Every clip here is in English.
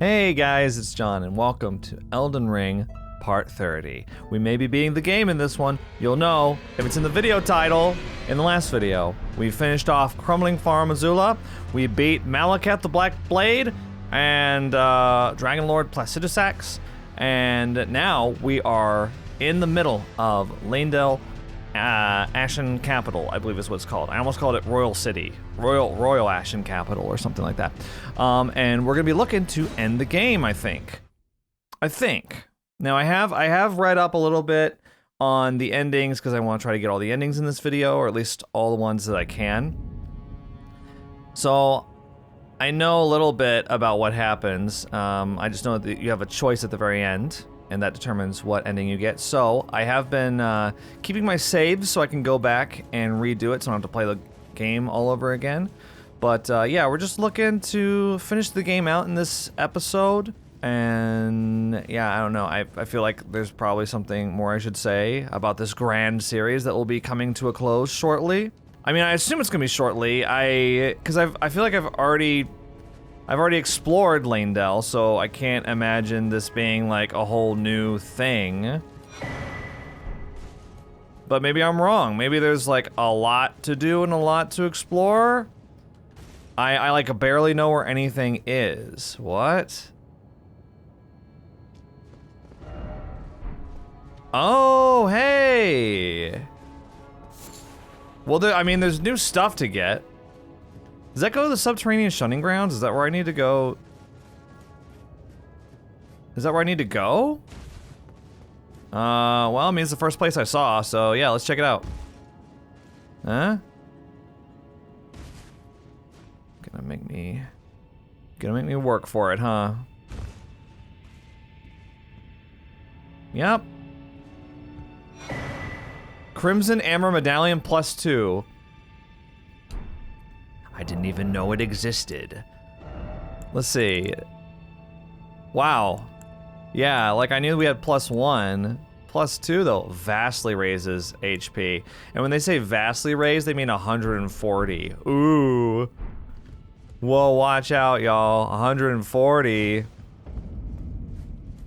Hey guys, it's John and welcome to Elden Ring Part 30. We may be beating the game in this one. You'll know if it's in the video title. In the last video, we finished off Crumbling Farm Azula. We beat Malekith the Black Blade and Dragon Lord Placidusax. And now we are in the middle of Leyndell, Ashen Capital, I believe is what it's called. I almost called it Royal City. Royal Ashen Capital or something like that. And we're gonna be looking to end the game, I think. Now I have read up a little bit on the endings because I want to try to get all the endings in this video, or at least all the ones that I can. So I know a little bit about what happens. I just know that you have a choice at the very end, and that determines what ending you get. So I have been keeping my saves so I can go back and redo it so I don't have to play the game all over again. But yeah, we're just looking to finish the game out in this episode. And yeah, I don't know. I feel like there's probably something more I should say about this grand series that will be coming to a close shortly. I mean, I assume it's gonna be shortly. Because I feel like I've already explored Leyndell, so I can't imagine this being like a whole new thing. But maybe I'm wrong. Maybe there's like a lot to do and a lot to explore. I like barely know where anything is. What? Oh, hey! Well, I mean, there's new stuff to get. Does that go to the subterranean shunning grounds? Is that where I need to go? Is that where I need to go? Well, I mean, it's the first place I saw, so yeah, let's check it out. Huh? Gonna make me work for it, huh? Yep. Crimson Amber Medallion +2. I didn't even know it existed. Let's see. Wow. Yeah, like I knew we had +1. +2 though, vastly raises HP. And when they say vastly raise, they mean 140. Ooh. Whoa, watch out, y'all. 140.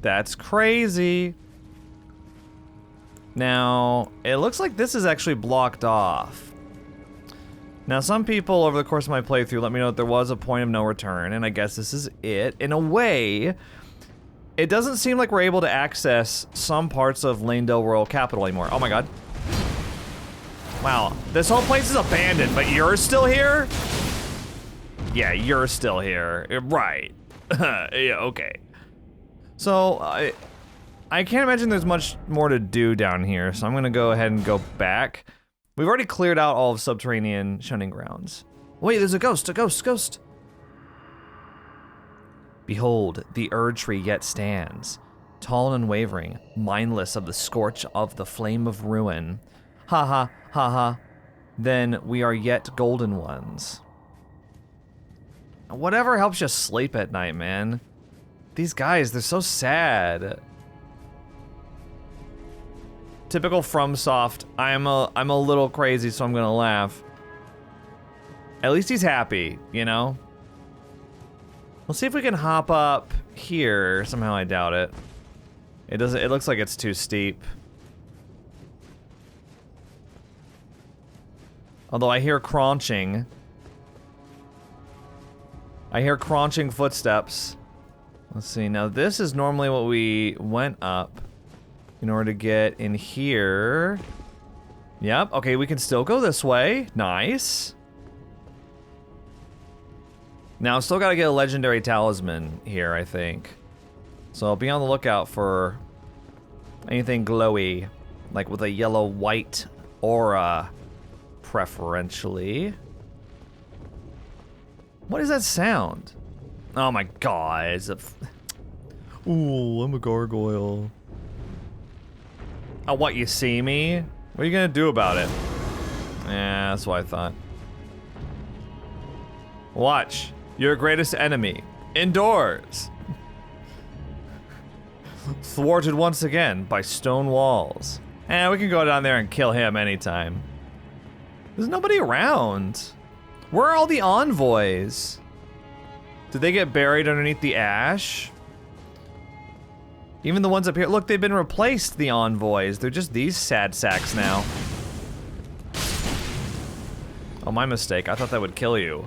That's crazy. Now, it looks like this is actually blocked off. Now, some people over the course of my playthrough let me know that there was a point of no return, and I guess this is it. In a way, it doesn't seem like we're able to access some parts of Leyndell Royal Capital anymore. Oh my god. Wow, this whole place is abandoned, but you're still here? Yeah, you're still here. Right. Yeah, okay. So, I can't imagine there's much more to do down here, so I'm gonna go ahead and go back. We've already cleared out all of subterranean shunning grounds. Wait, there's a ghost, a ghost. Behold, the Erd tree yet stands, tall and unwavering, mindless of the scorch of the flame of ruin. Ha ha, ha ha. Then we are yet golden ones. Whatever helps you sleep at night, man. These guys, they're so sad. Typical FromSoft. I'm a little crazy, so I'm gonna laugh. At least he's happy, you know? Let's see if we can hop up here. Somehow I doubt it. It doesn't, it looks like it's too steep. Although I hear crunching. I hear crunching footsteps. Let's see, now this is normally what we went up in order to get in here. Yep, okay, we can still go this way. Nice. Now, still gotta get a legendary talisman here, I think. So I'll be on the lookout for anything glowy, like with a yellow-white aura, preferentially. What is that sound? Oh my god, it's a... Ooh, I'm a gargoyle. Oh, what, you see me? What are you gonna do about it? Yeah, that's what I thought. Watch. Your greatest enemy. Indoors. Thwarted once again by stone walls. Eh, we can go down there and kill him anytime. There's nobody around. Where are all the envoys? Did they get buried underneath the ash? Even the ones up here, look, they've been replaced, the envoys. They're just these sad sacks now. Oh, my mistake. I thought that would kill you.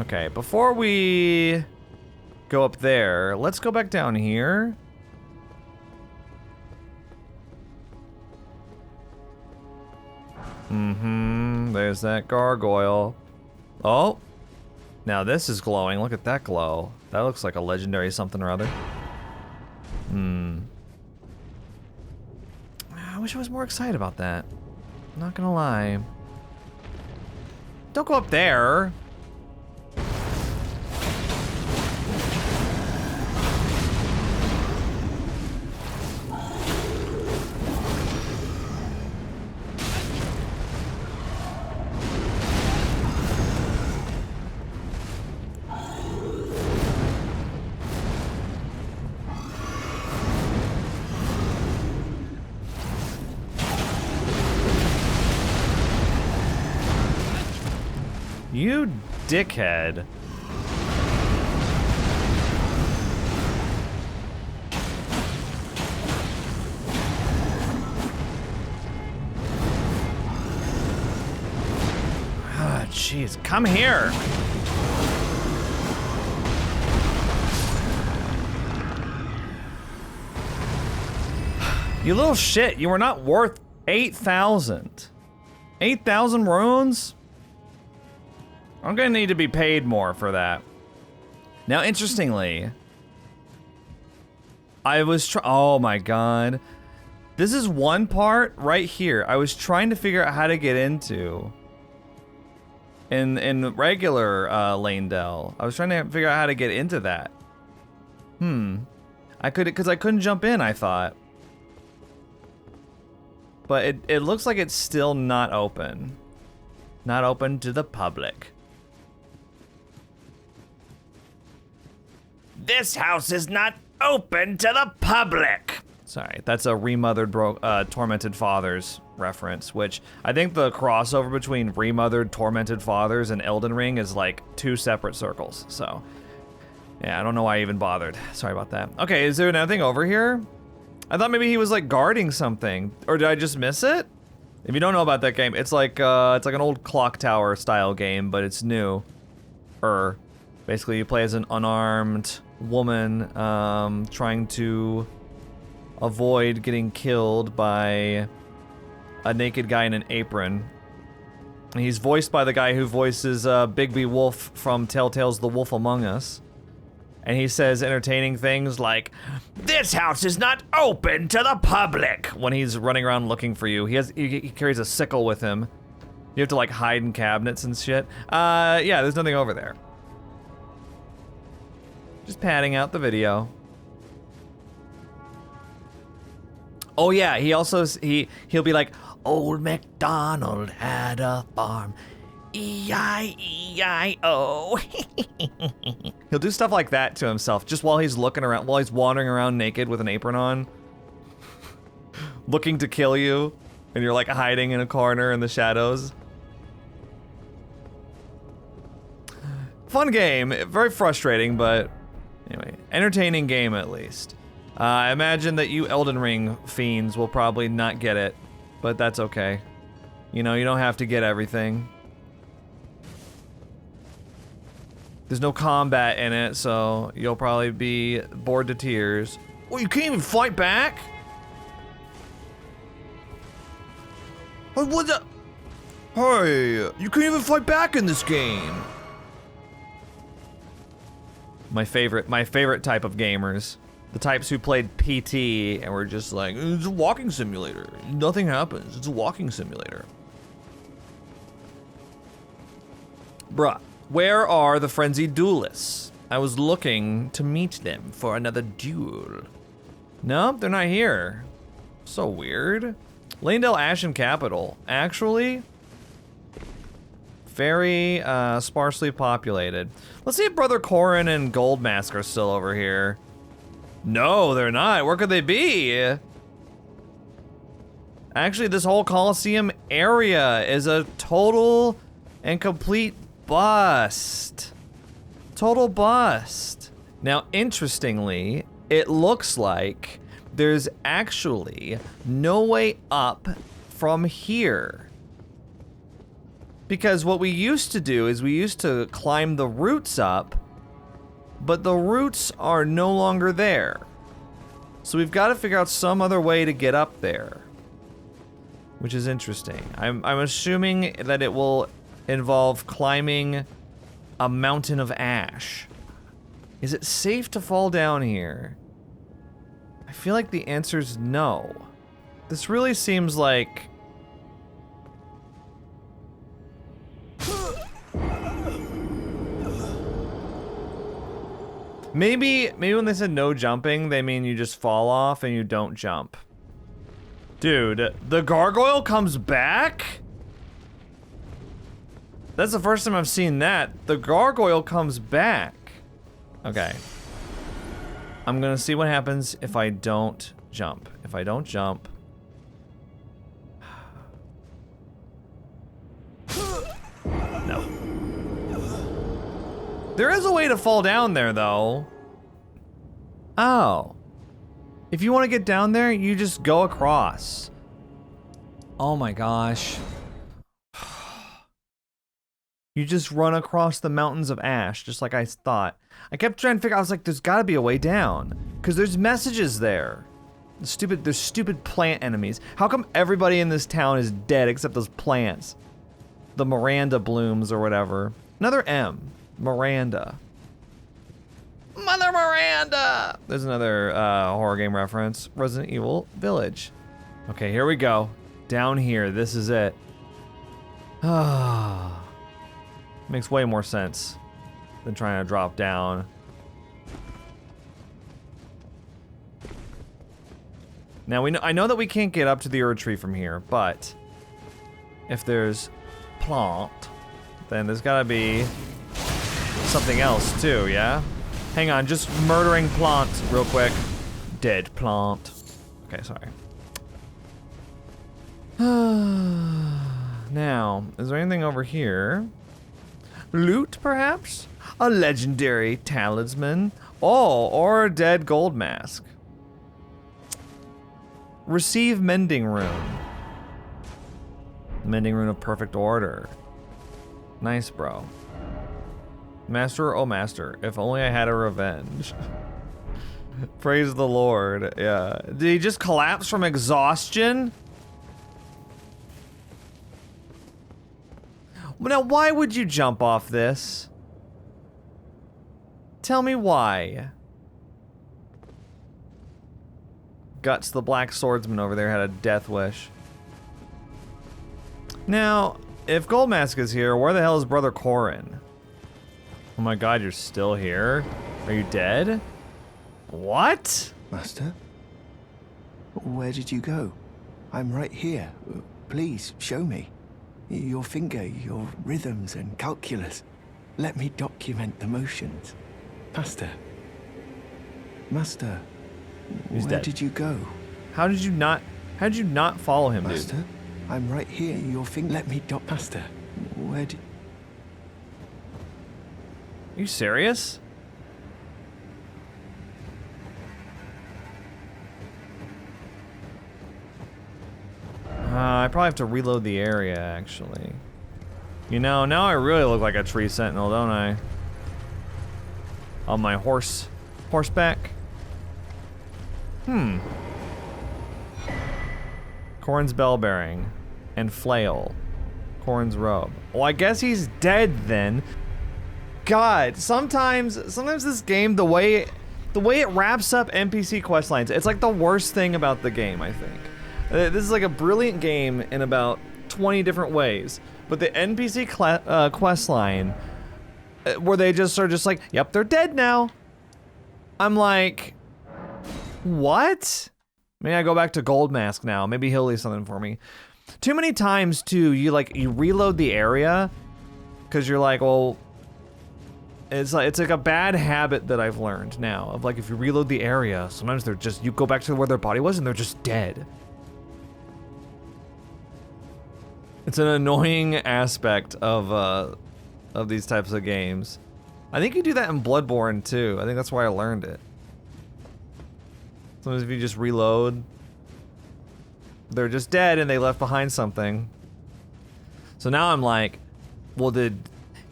Okay, before we go up there, let's go back down here. There's that gargoyle. Oh, now this is glowing. Look at that glow. That looks like a legendary something or other. I wish I was more excited about that. I'm not gonna lie. Don't go up there. You dickhead. Ah, jeez, come here. You little shit, you were not worth 8,000. 8,000 runes? I'm gonna need to be paid more for that. Now, interestingly, I was oh my god. This is one part right here I was trying to figure out how to get into. In regular Leyndell. I was trying to figure out how to get into that. I couldn't jump in, I thought. But it looks like it's still not open. Not open to the public. This house is not open to the public. Sorry, that's a remothered Tormented Fathers reference, which I think the crossover between remothered Tormented Fathers and Elden Ring is like 2 separate circles. So, yeah, I don't know why I even bothered. Sorry about that. Okay, is there anything over here? I thought maybe he was like guarding something, or did I just miss it? If you don't know about that game, it's like an old clock tower style game, but it's new. Basically, you play as an unarmed woman trying to avoid getting killed by a naked guy in an apron. And he's voiced by the guy who voices Bigby Wolfe from Telltale's The Wolf Among Us. And he says entertaining things like, "This house is not open to the public," when he's running around looking for you. He carries a sickle with him. You have to like hide in cabinets and shit. Yeah, there's nothing over there. Just padding out the video. Oh yeah, he also he'll be like, "Old MacDonald had a farm, E-I-E-I-O." He'll do stuff like that to himself just while he's looking around, while he's wandering around naked with an apron on, looking to kill you, and you're like hiding in a corner in the shadows. Fun game, very frustrating, but anyway, entertaining game at least. I imagine that you Elden Ring fiends will probably not get it, but that's okay. You know, you don't have to get everything. There's no combat in it, so you'll probably be bored to tears. Oh, you can't even fight back? What the? Hey, you can't even fight back in this game. My favorite type of gamers. The types who played PT and were just like, "It's a walking simulator. Nothing happens. It's a walking simulator." Bruh, where are the frenzied duelists? I was looking to meet them for another duel. No, they're not here. So weird. Leyndell Ashen Capital. Actually, very sparsely populated. Let's see if Brother Corhyn and Goldmask are still over here. No, they're not. Where could they be? Actually, this whole Coliseum area is a total and complete bust. Total bust. Now, interestingly, it looks like there's actually no way up from here. Because what we used to do is we used to climb the roots up, but the roots are no longer there. So we've got to figure out some other way to get up there, which is interesting. I'm assuming that it will involve climbing a mountain of ash. Is it safe to fall down here? I feel like the answer's no. This really seems like... Maybe when they said no jumping, they mean you just fall off and you don't jump. Dude, the gargoyle comes back? That's the first time I've seen that. The gargoyle comes back. Okay. I'm gonna see what happens if I don't jump. If I don't jump... No. There is a way to fall down there, though. Oh. If you want to get down there, you just go across. Oh my gosh. You just run across the mountains of ash, just like I thought. I kept trying to figure out, I was like, there's gotta be a way down. Because there's messages there. There's stupid plant enemies. How come everybody in this town is dead except those plants? The Miranda blooms or whatever. Another M. Miranda. Mother Miranda! There's another horror game reference. Resident Evil Village. Okay, here we go. Down here, this is it. Ah. Makes way more sense than trying to drop down. Now I know that we can't get up to the Erd Tree from here, but if there's plant, then there's gotta be something else too, yeah? Hang on, just murdering plant real quick. Dead plant. Okay, sorry. Now, is there anything over here? Loot, perhaps? A legendary talisman? Oh, or a dead Goldmask. Receive mending rune. Mending rune of perfect order. Nice, bro. Master, oh master, if only I had a revenge. Praise the Lord, yeah. Did he just collapse from exhaustion? Now, why would you jump off this? Tell me why. Guts, the black swordsman over there, had a death wish. Now, if Goldmask is here, where the hell is brother Corhyn? Oh my god, you're still here? Are you dead? What? Master? Where did you go? I'm right here. Please, show me. Your finger, your rhythms and calculus. Let me document the motions. Master. Master. He's where dead. did you go? How did you not follow him, Master? dude? I'm right here. Your finger. Let me Master. Where did... Are you serious? I probably have to reload the area, actually. You know, now I really look like a tree sentinel, don't I? On my horseback. Corhyn's bell bearing and flail. Corhyn's robe. Well, I guess he's dead then. God, sometimes this game, the way it wraps up NPC quest lines, it's like the worst thing about the game, I think. This is like a brilliant game in about 20 different ways, but the NPC quest line, where they just are just like, yep, they're dead now. I'm like, what? Maybe I go back to Goldmask now. Maybe he'll leave something for me. Too many times too, you reload the area, because you're like, well, it's like a bad habit that I've learned now of like, if you reload the area, sometimes you go back to where their body was and they're just dead. It's an annoying aspect of these types of games. I think you do that in Bloodborne too. I think that's why I learned it. Sometimes if you just reload, they're just dead and they left behind something. So now I'm like, well,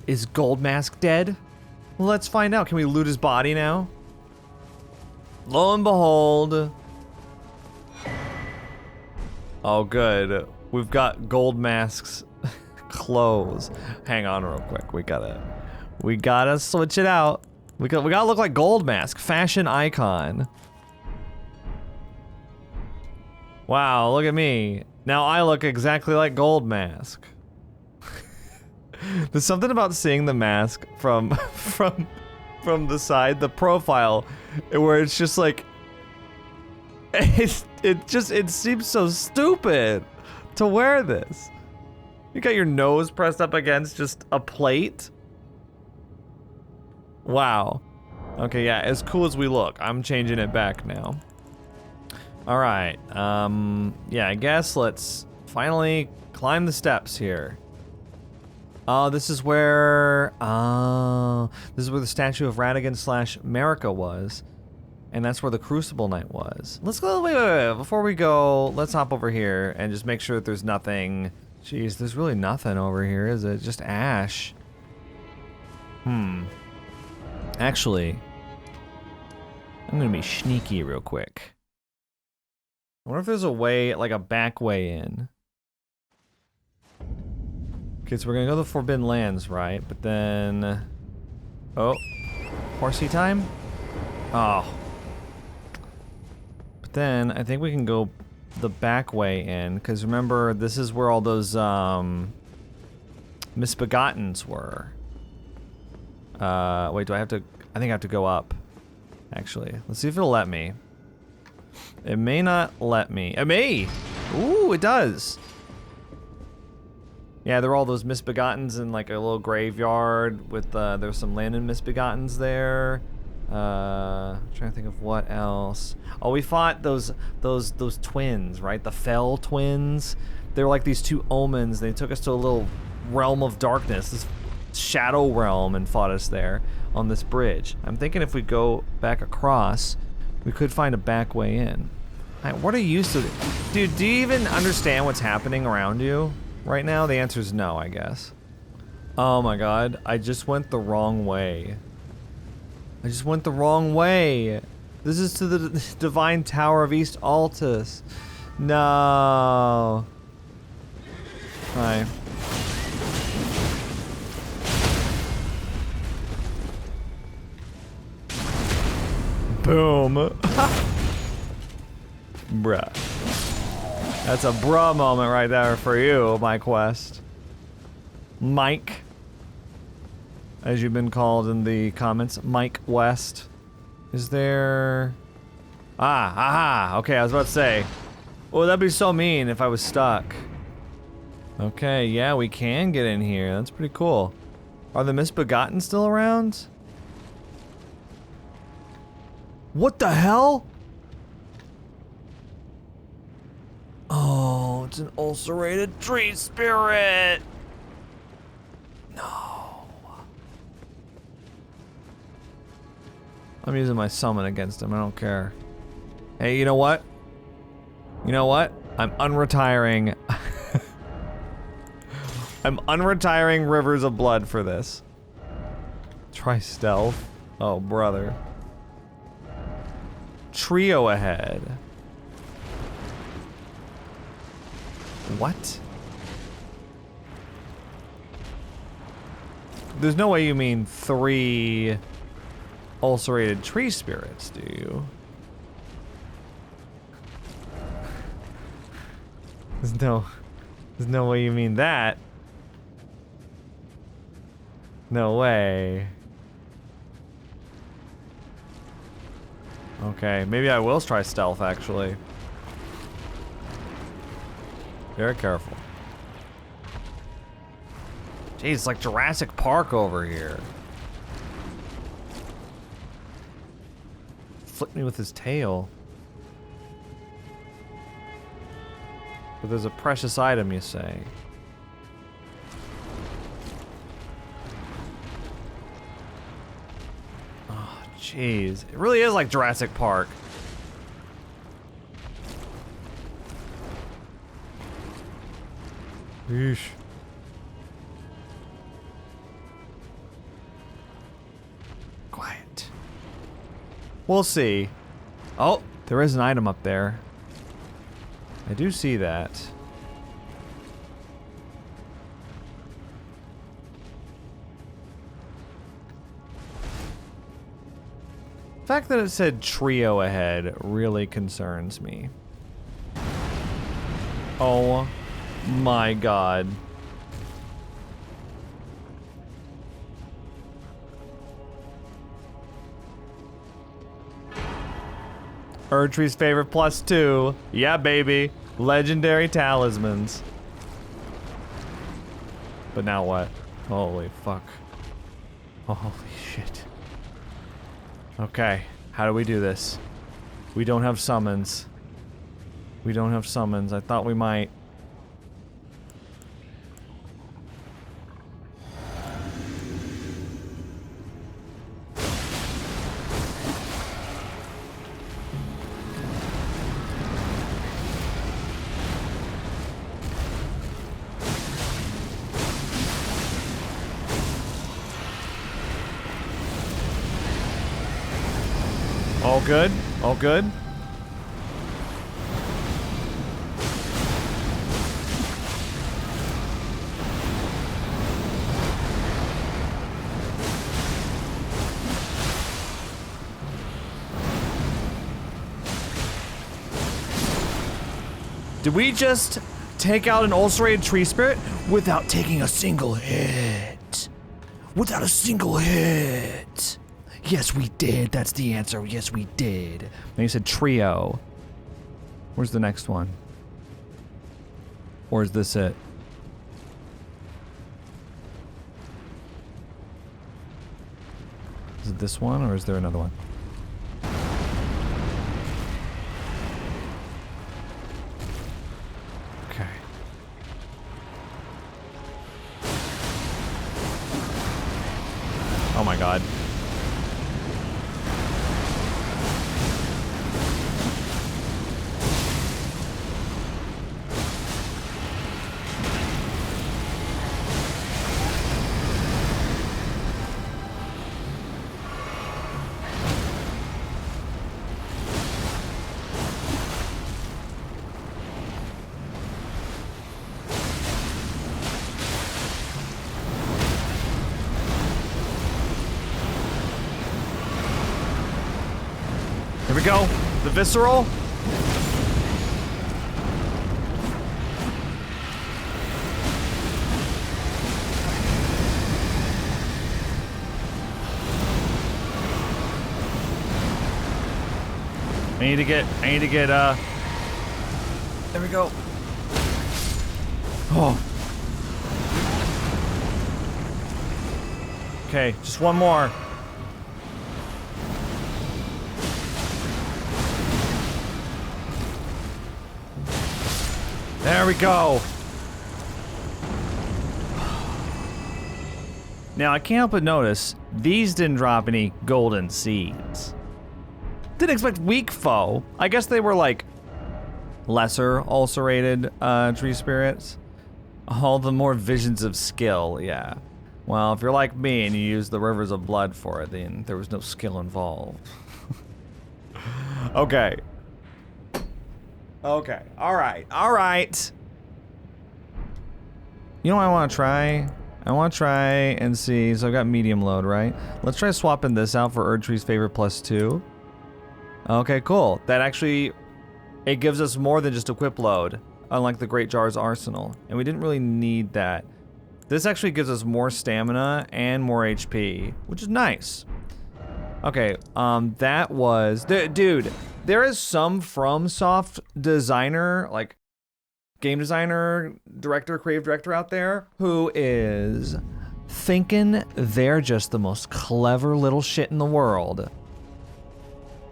is Goldmask dead? Well, let's find out. Can we loot his body now? Lo and behold. Oh, good. We've got Goldmask's clothes. Hang on real quick. We gotta switch it out. We gotta look like Goldmask. Fashion icon. Wow, look at me. Now I look exactly like Goldmask. There's something about seeing the mask from the side, the profile, where it's just like it seems so stupid to wear this. You got your nose pressed up against just a plate. Wow. Okay, yeah, as cool as we look, I'm changing it back now. All right. Yeah, I guess let's finally climb the steps here. Oh, this is where the statue of Radagon / Marika was. And that's where the Crucible Knight was. Let's go, wait. Before we go, let's hop over here and just make sure that there's nothing. Jeez, there's really nothing over here, is it? Just ash. Actually, I'm gonna be sneaky real quick. I wonder if there's a way, like a back way in. Okay, so we're gonna go to the Forbidden Lands, right? But then... Oh. Horsey time? Oh. But then, I think we can go the back way in, because remember, this is where all those, Misbegottens were. Wait, do I have to... I think I have to go up, actually. Let's see if it'll let me. It may not let me. It may! Ooh, it does! Yeah, there were all those Misbegottens in like a little graveyard with, there's some Landon Misbegottens there. Trying to think of what else. Oh, we fought those twins, right? The Fell twins. They were like these two omens. They took us to a little realm of darkness, this shadow realm, and fought us there on this bridge. I'm thinking if we go back across, we could find a back way in. What are you used to? Dude, do you even understand what's happening around you right now? The answer is no, I guess. Oh my god, I just went the wrong way. I just went the wrong way. This is to the Divine Tower of East Altus. No. Hi. Boom. Bruh. That's a bruh moment right there for you, my quest. Mike. As you've been called in the comments, Mike West. Is there... aha! Okay, I was about to say. Oh, that'd be so mean if I was stuck. Okay, yeah, we can get in here. That's pretty cool. Are the Misbegotten still around? What the hell? Oh, it's an ulcerated tree spirit. No. I'm using my summon against him. I don't care. Hey, you know what? You know what? I'm unretiring. I'm unretiring Rivers of Blood for this. Try stealth. Oh, brother. Trio ahead. What? There's no way you mean 3 ulcerated tree spirits, do you? There's no way you mean that. No way. Okay, maybe I will try stealth, actually. Very careful. Jeez, it's like Jurassic Park over here. Flipped me with his tail. But there's a precious item, you say. Jeez, it really is like Jurassic Park. Yeesh. Quiet. We'll see. Oh, there is an item up there. I do see that. The fact that it said trio ahead really concerns me. Oh my god. Erdtree's favorite +2. Yeah, baby. Legendary talismans. But now what? Holy fuck. Oh, holy shit. Okay, how do we do this? We don't have summons. We don't have summons. I thought we might. All good? All good? Did we just take out an ulcerated tree spirit without taking a single hit? Without a single hit. Yes, we did. That's the answer. Yes, we did. Then you said trio. Where's the next one? Or is this it? Is it this one or is there another one? Okay. Oh my god. Here we go. The visceral. I need to get, there we go. Oh. Okay, just one more. There we go. Now I can't help but notice these didn't drop any golden seeds. Didn't expect weak foe. I guess they were like lesser ulcerated tree spirits. All the more visions of skill, yeah. Well, if you're like me and you use the rivers of blood for it, then there was no skill involved. Okay. Okay, alright. You know what I want to try? I want to try and see, so I've got medium load, right? Let's try swapping this out for Erdtree's favorite +2. Okay, cool. That actually, it gives us more than just equip load, unlike the Great Jar's Arsenal. And we didn't really need that. This actually gives us more stamina and more HP, which is nice. Okay, that was, dude, there is some FromSoft designer, like game designer, director, creative director out there who is thinking they're just the most clever little shit in the world.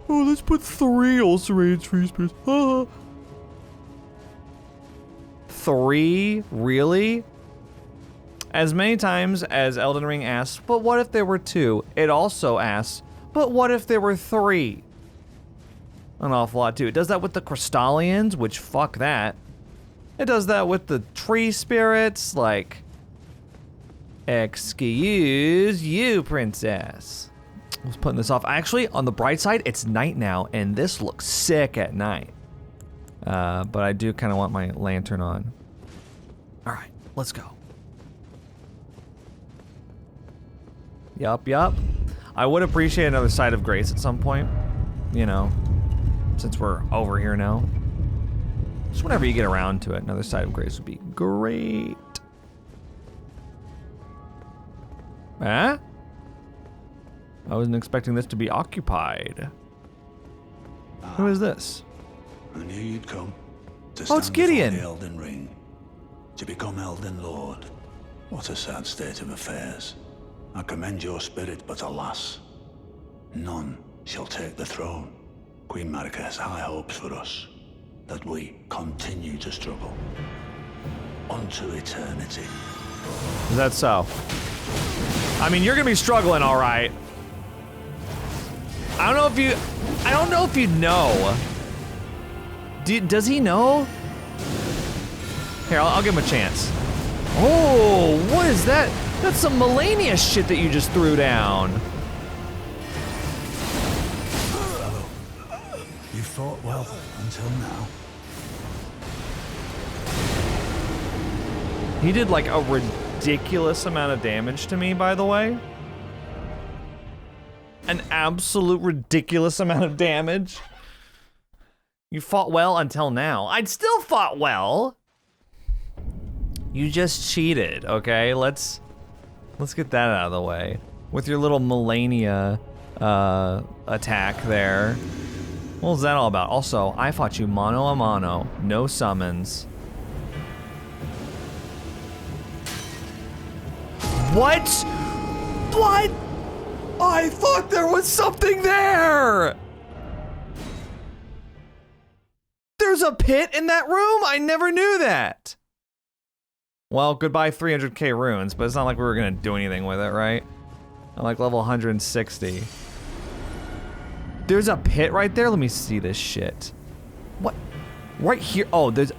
Oh, let's put 3 ulcerated tree spirits. 3? Really? As many times as Elden Ring asks, but what if there were 2? It also asks, But what if there were 3? An awful lot too. It does that with the Crystallians, which fuck that. It does that with the tree spirits, like... Excuse you, princess. I was putting this off. Actually, on the bright side, it's night now, and this looks sick at night. But I do kind of want my lantern on. All right, let's go. Yup. I would appreciate another Side of Grace at some point, you know, since we're over here now. Just whenever you get around to it, another Side of Grace would be great. Huh? I wasn't expecting this to be occupied. Who is this? I knew you'd come. Oh, it's Gideon. The Elden Ring. To become Elden Lord. What a sad state of affairs. I commend your spirit, but alas, none shall take the throne. Queen Marika has high hopes for us, that we continue to struggle. Unto eternity. Is that so? I mean, you're gonna be struggling, all right. I don't know if you know. Does he know? Here, I'll give him a chance. Oh, what is that? That's some Melania shit that you just threw down. You fought well until now. He did like a ridiculous amount of damage to me, by the way. An absolute ridiculous amount of damage. You fought well until now. I'd still fought well. You just cheated, okay? Let's get that out of the way. With your little Melania attack there. What was that all about? Also, I fought you mano a mano, no summons. What? What? I thought there was something there! There's a pit in that room? I never knew that. Well, goodbye 300k runes, but it's not like we were gonna do anything with it, right? I'm like level 160. There's a pit right there? Let me see this shit. What? Right here? Oh, there's...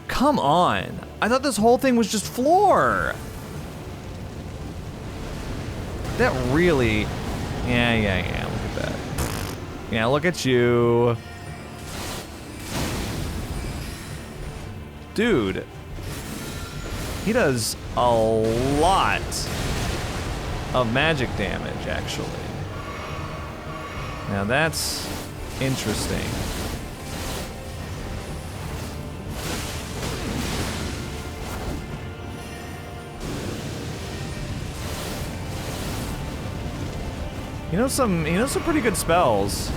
Come on. I thought this whole thing was just floor. That really... Yeah, look at that. Yeah, look at you. Dude. He does a lot of magic damage, actually. Now that's interesting. You know some pretty good spells.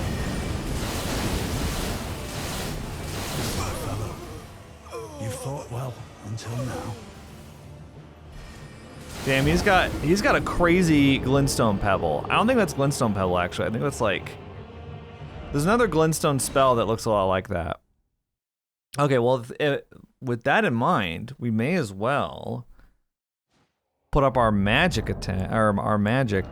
You fought well until now. Damn, he's got a crazy glintstone pebble. I don't think that's glintstone pebble, actually. I think that's like... There's another glintstone spell that looks a lot like that. Okay, well, with that in mind, we may as well put up our magic attack, or our magic,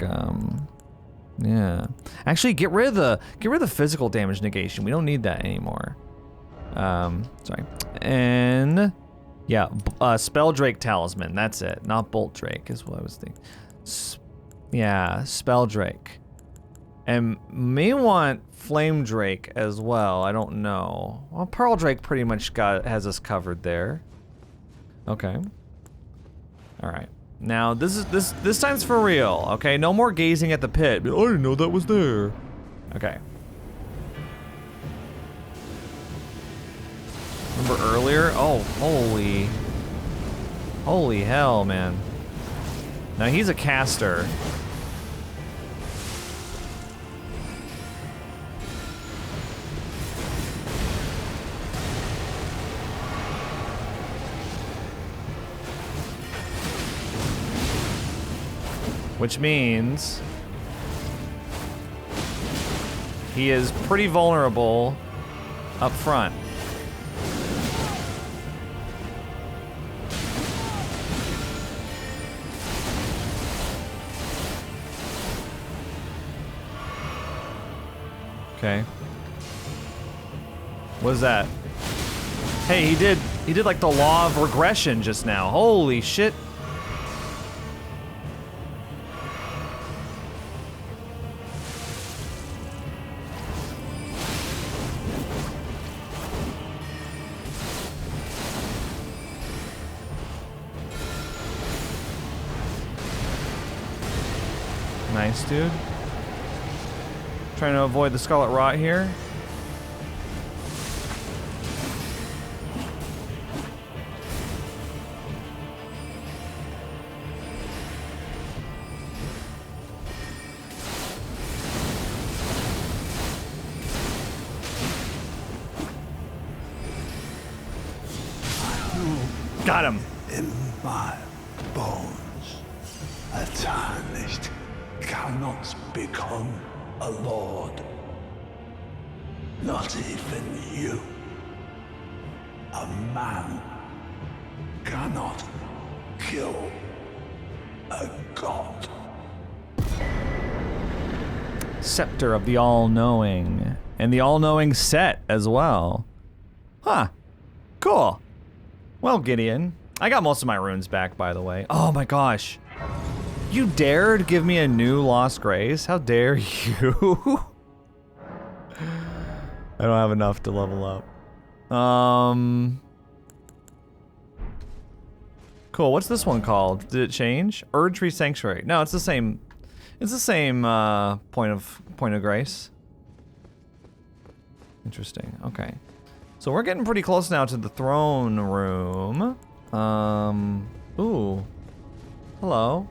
yeah. Actually, get rid of the physical damage negation. We don't need that anymore. Sorry. And... Yeah, Spell Drake Talisman, that's it. Not Bolt Drake is what I was thinking. Yeah, Spell Drake. And may want Flame Drake as well, I don't know. Well, Pearl Drake pretty much has us covered there. Okay. Alright. Now, this time's for real, okay? No more gazing at the pit. I didn't know that was there. Okay. Remember earlier? Oh, holy hell, man. Now he's a caster. Which means he is pretty vulnerable up front. Okay. What is that? Hey, he did like the law of regression just now. Holy shit. Nice, dude. Trying to avoid the Scarlet Rot here. Got him. In my bones, a tarnished cannot become a lord. Not even you. A man cannot kill a god. Scepter of the All-Knowing. And the All-Knowing set as well. Huh. Cool. Well, Gideon. I got most of my runes back, by the way. Oh my gosh. You dared give me a new Lost Grace? How dare you? I don't have enough to level up. Cool, what's this one called? Did it change? Erdtree Sanctuary. No, it's the same. It's the same point of grace. Interesting. Okay. So we're getting pretty close now to the throne room. Ooh. Hello.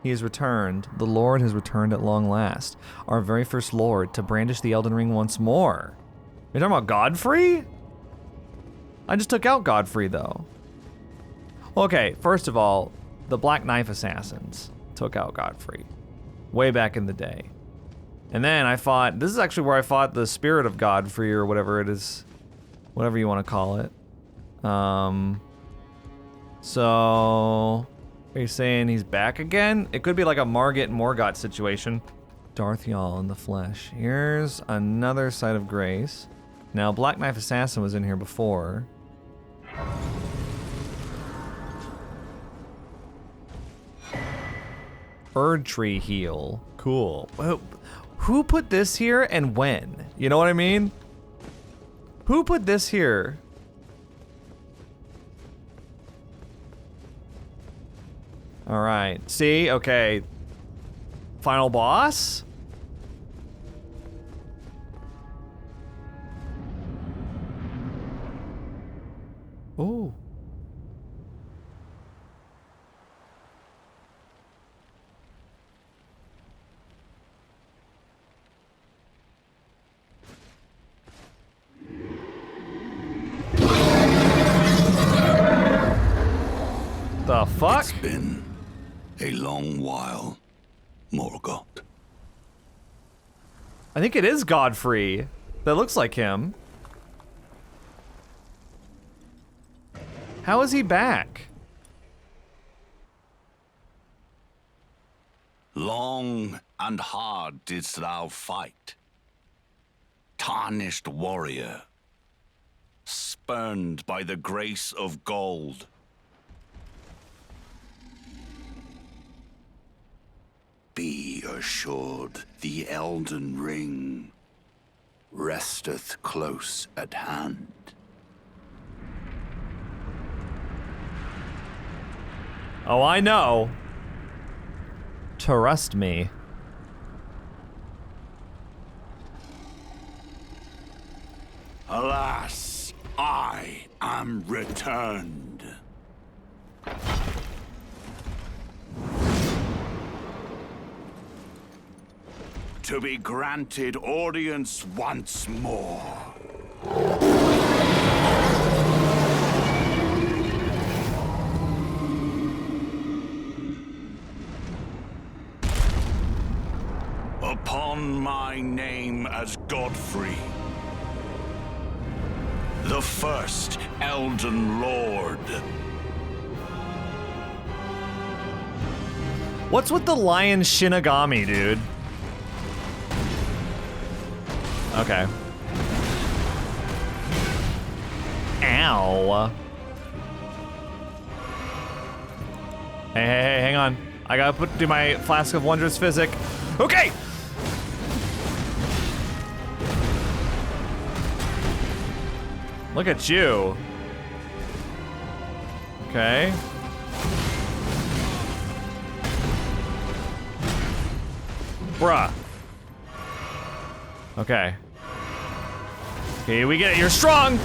He has returned. The Lord has returned at long last. Our very first Lord to brandish the Elden Ring once more. You're talking about Godfrey? I just took out Godfrey though. Okay, first of all, the Black Knife Assassins took out Godfrey. Way back in the day. And then I fought, this is actually where I fought the Spirit of Godfrey or whatever it is. Whatever you want to call it. So... Are you saying he's back again? It could be like a Margit and Morgott situation. Darth Yahl in the flesh. Here's another site of grace. Now, Black Knife Assassin was in here before. Erdtree heal. Cool. Who put this here and when? You know what I mean? Who put this here? All right. See? Okay. Final boss? Ooh. The fuck? It's been a long while, Morgott. I think it is Godfrey. That looks like him. How is he back? Long and hard didst thou fight, tarnished warrior, spurned by the grace of gold. Be assured, the Elden Ring resteth close at hand. Oh, I know. Trust me. Alas, I am returned. To be granted audience once more. Upon my name as Godfrey, the first Elden Lord. What's with the lion Shinigami, dude? Okay. Ow. Hey, hang on. I gotta do my Flask of Wondrous Physic. Okay! Look at you. Okay. Bruh. Okay. Okay, we get it. You're strong!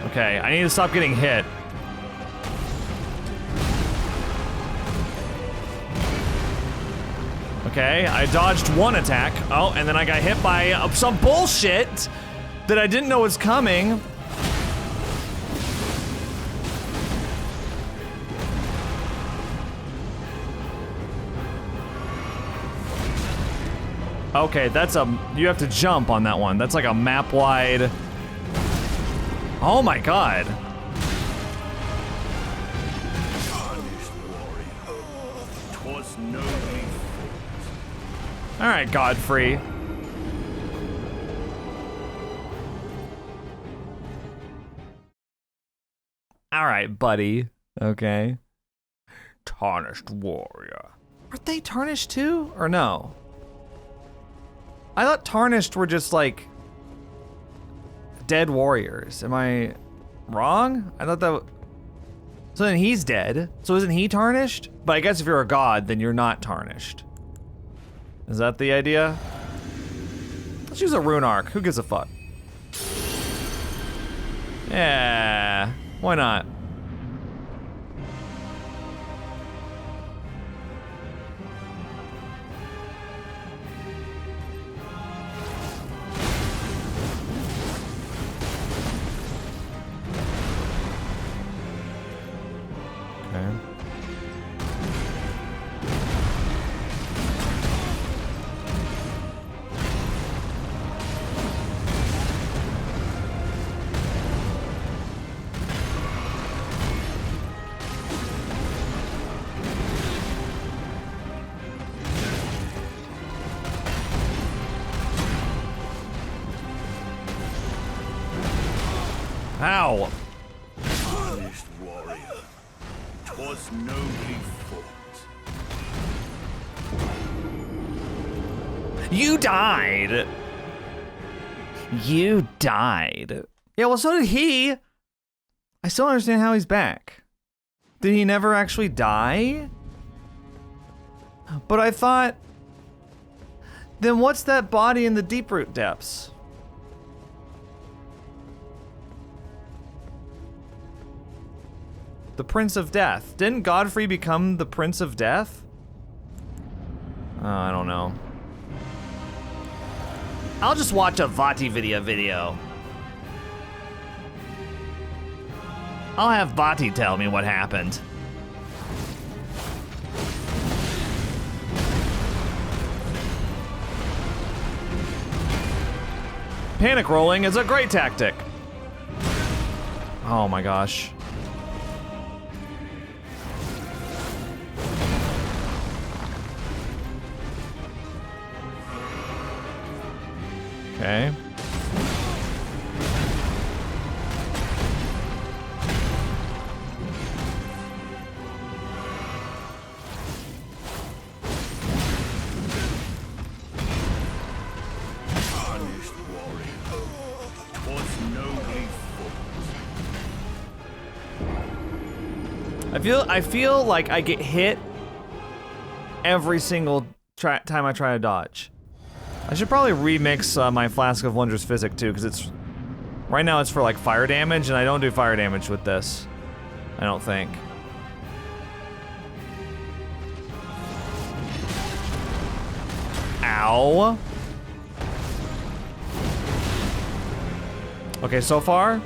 Okay, I need to stop getting hit. Okay, I dodged one attack. Oh, and then I got hit by some bullshit that I didn't know was coming. Okay, that's you have to jump on that one. That's like a map wide. Oh my god. All right, Godfrey. All right, buddy. Okay. Tarnished warrior. Aren't they tarnished too, or no? I thought tarnished were just like dead warriors. Am I wrong? I thought that. So then he's dead. So isn't he tarnished? But I guess if you're a god, then you're not tarnished. Is that the idea? Let's use a rune arc. Who gives a fuck? Yeah, why not? Okay. Ow! Tarnished warrior, 'twas nobly fought. You died! You died. Yeah, well, so did he. I still don't understand how he's back. Did he never actually die? But I thought... Then what's that body in the deep root depths? The Prince of Death. Didn't Godfrey become the Prince of Death? I don't know. I'll just watch a Vati video. I'll have Vati tell me what happened. Panic rolling is a great tactic. Oh my gosh. Okay. Tarnished warrior, 'twas nobly fought. I feel like I get hit every single time I try to dodge. I should probably remix my Flask of Wondrous Physic too, because it's right now it's for like fire damage, and I don't do fire damage with this. I don't think. Ow. Okay, so far.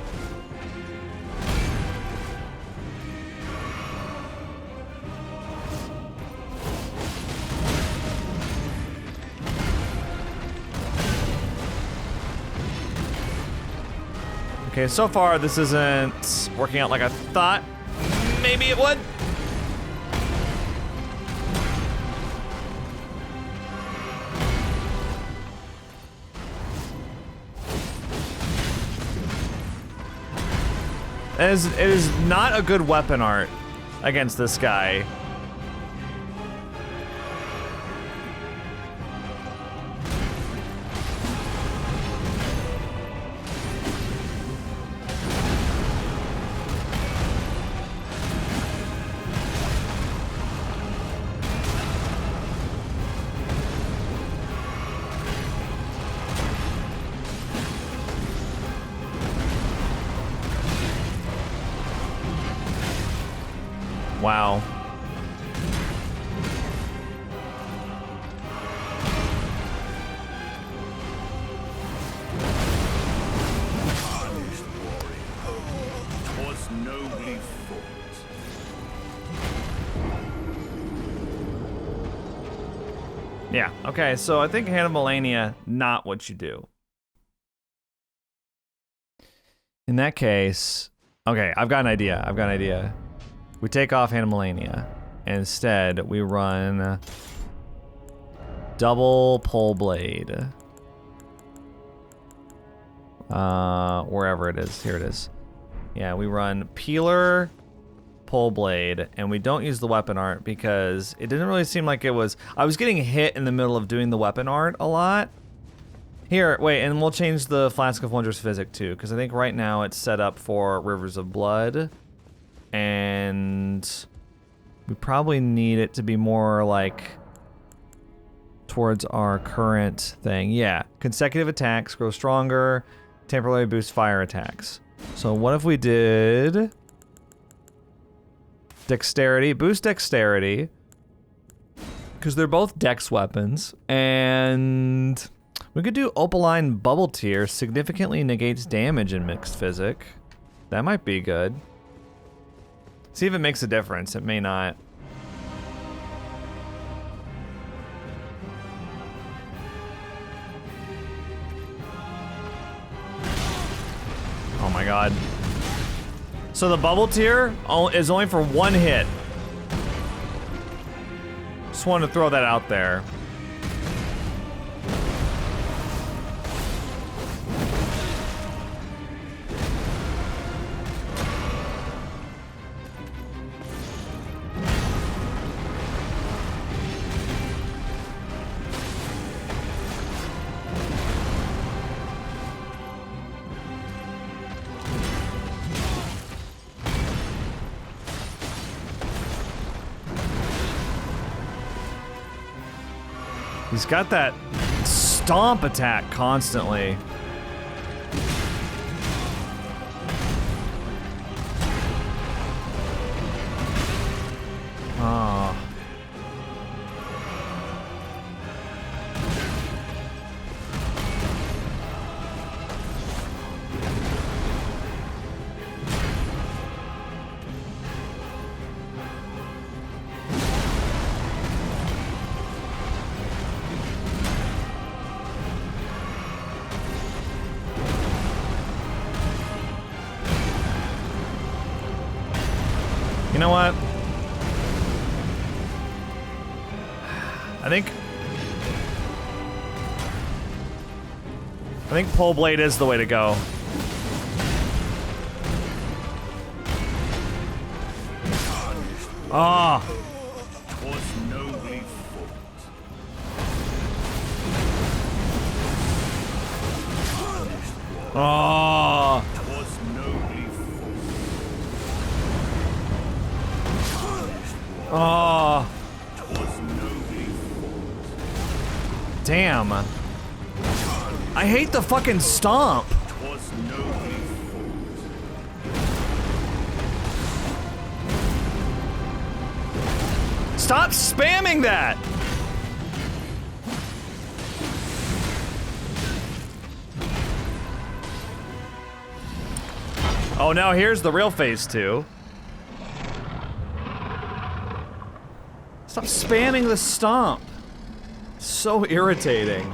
Okay, so far this isn't working out like I thought maybe it would. It is not a good weapon art against this guy. Wow. Was nobly fought. Yeah, okay, so I think Hannibalania, not what you do. In that case, okay, I've got an idea. We take off Hannibalania. Instead, we run double pole blade. Wherever it is. Here it is. Yeah, we run peeler, pole blade, and we don't use the weapon art because it didn't really seem like it was... I was getting hit in the middle of doing the weapon art a lot. Here, wait, and we'll change the Flask of Wondrous Physic too, because I think right now it's set up for Rivers of Blood. And we probably need it to be more like towards our current thing. Yeah, consecutive attacks grow stronger, temporarily boost fire attacks. So what if we did dexterity, boost dexterity, because they're both dex weapons, and we could do Opaline Bubble Tier, significantly negates damage in mixed physic. That might be good. See if it makes a difference. It may not. Oh my god. So the bubble tier is only for one hit. Just wanted to throw that out there. He's got that stomp attack constantly. Oh. You know what? I think pole blade is the way to go. Ah. Was nobly fought. Oh. Was nobly fought. Oh. Was nobly fought. Damn. I hate the fucking stomp. Was nobly fought. Stop spamming that. Oh, now here's the real phase 2. Stop spamming the stomp. So irritating.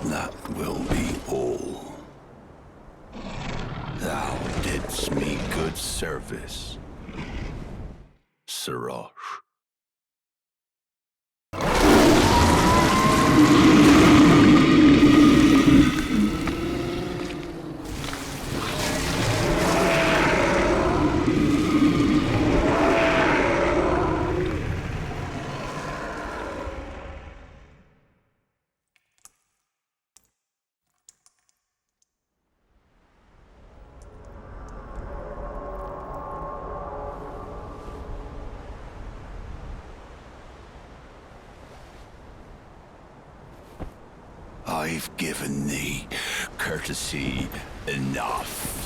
That will be all. Thou didst me good service, Sirosh. I've given thee courtesy enough.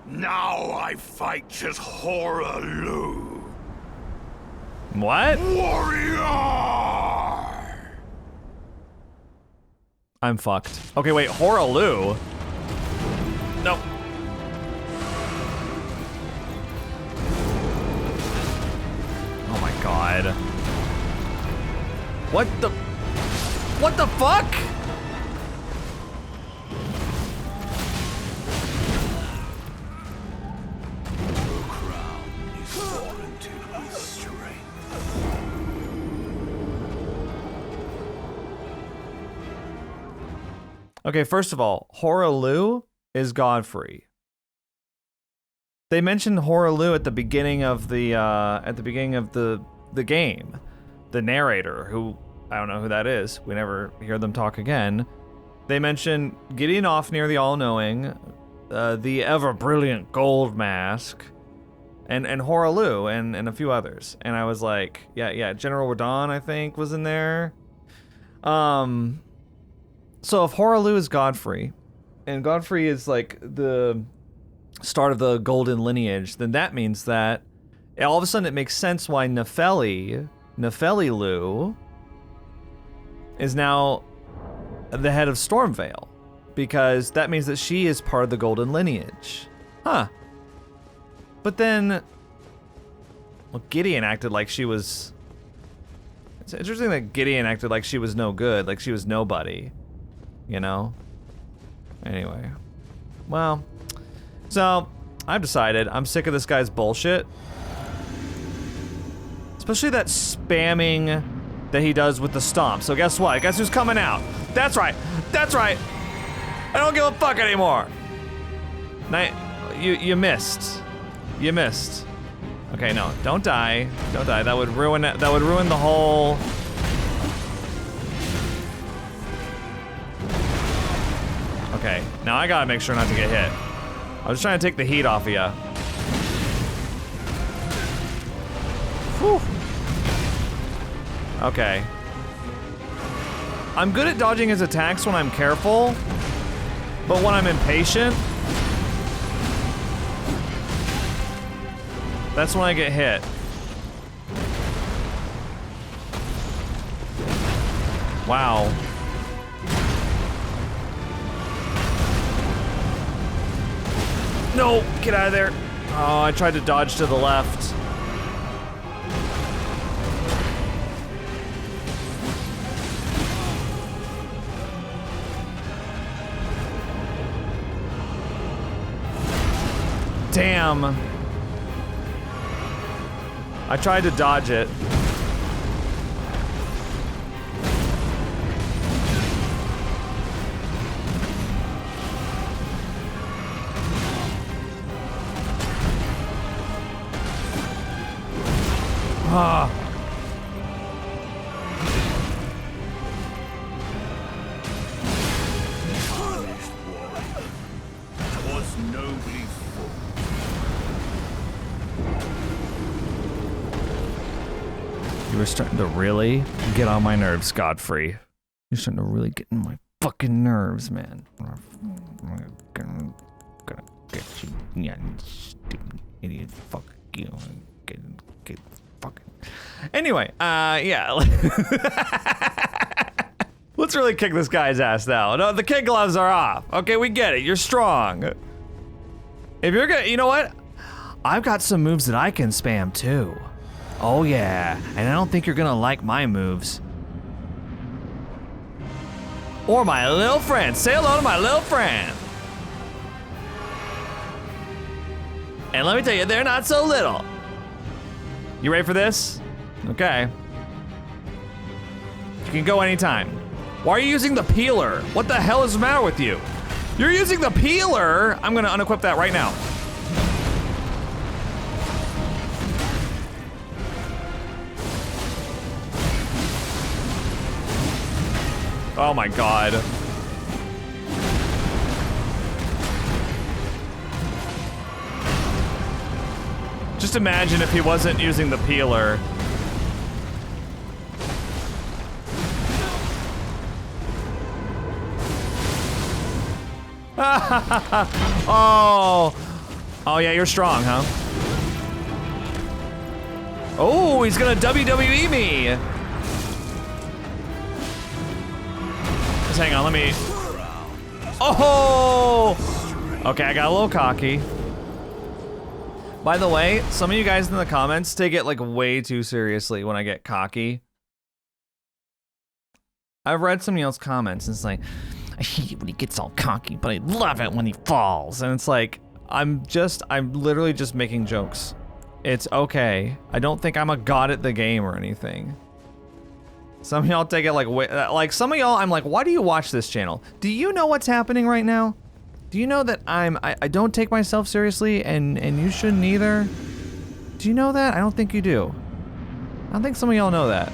Now I fight as Horalu. What? Warrior! I'm fucked. Okay, wait, Horalu? No. Oh my god. What the fuck? Okay, first of all, Horalu is Godfrey. They mentioned Horalu at the beginning of the game. The narrator, who I don't know who that is. We never hear them talk again. They mention Gideon Ofnir, the all-knowing, the ever-brilliant Goldmask, and Horalu, and a few others. And I was like, yeah, General Radagon, I think, was in there. So if Horalu is Godfrey, and Godfrey is like the start of the golden lineage, then that means that all of a sudden it makes sense why Nefeli Lu is now the head of Stormvale, because that means that she is part of the golden lineage. Huh. But then, well, Gideon acted like she was... It's interesting that Gideon acted like she was no good, like she was nobody. You know? Anyway. Well, so I've decided I'm sick of this guy's bullshit. Especially that spamming that he does with the stomp. So guess what? Guess who's coming out? That's right. That's right. I don't give a fuck anymore. You missed. You missed. Okay, no, don't die. Don't die. That would ruin it. That would ruin the whole... Okay, now I gotta make sure not to get hit. I was trying to take the heat off of ya. Whew. Okay. I'm good at dodging his attacks when I'm careful, but when I'm impatient, that's when I get hit. Wow. No, get out of there. Oh, I tried to dodge to the left. Damn. I tried to dodge it. Ah. Was nobody's fault. You were starting to really get on my nerves, Godfrey. You're starting to really get in my fucking nerves, man. I'm gonna get you, yeah, stupid idiot. Fuck you. Get fucking. Anyway, yeah. Let's really kick this guy's ass now. No, the kid gloves are off. Okay, we get it. You're strong. If you're gonna, you know what? I've got some moves that I can spam too. Oh yeah, and I don't think you're gonna like my moves. Or my little friend. Say hello to my little friend. And let me tell you, they're not so little. You ready for this? Okay. You can go anytime. Why are you using the peeler? What the hell is the matter with you? You're using the peeler? I'm gonna unequip that right now. Oh my god. Just imagine if he wasn't using the peeler. Oh. Oh yeah, you're strong, huh? Oh, he's gonna WWE me. Just hang on, let me. Oh! Okay, I got a little cocky. By the way, some of you guys in the comments take it like way too seriously when I get cocky. I've read some of y'all's comments and it's like, I hate it when he gets all cocky, but I love it when he falls. And it's like, I'm literally just making jokes. It's okay. I don't think I'm a god at the game or anything. Some of y'all take it like some of y'all, I'm like, why do you watch this channel? Do you know what's happening right now? Do you know that I don't take myself seriously and you shouldn't either? Do you know that? I don't think you do. I don't think some of y'all know that.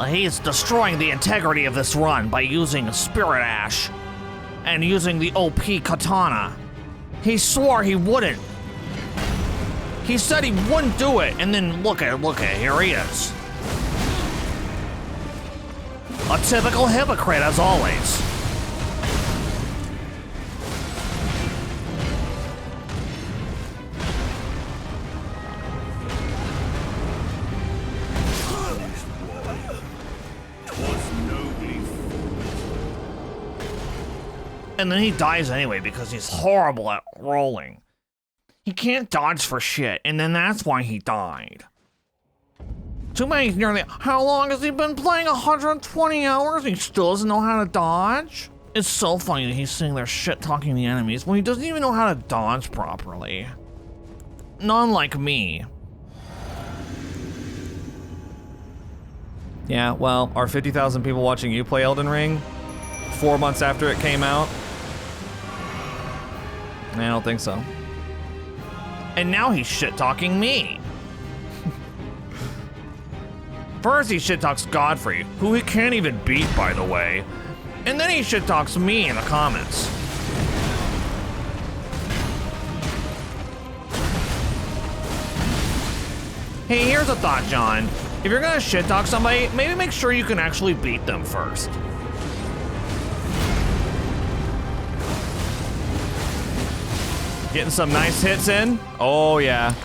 He's destroying the integrity of this run by using Spirit Ash and using the OP Katana. He swore he wouldn't. He said he wouldn't do it, and then look at, here he is. A typical hypocrite, as always. And then he dies anyway because he's horrible at rolling. He can't dodge for shit, and then that's why he died. Too bad he's nearly. How long has he been playing? 120 hours? He still doesn't know how to dodge? It's so funny that he's sitting there shit talking the enemies when he doesn't even know how to dodge properly. None like me. Yeah, well, are 50,000 people watching you play Elden Ring 4 months after it came out? I don't think so. And now he's shit-talking me. First he shit-talks Godfrey, who he can't even beat, by the way. And then he shit-talks me in the comments. Hey, here's a thought, John. If you're gonna shit-talk somebody, maybe make sure you can actually beat them first. Getting some nice hits in. Oh, yeah.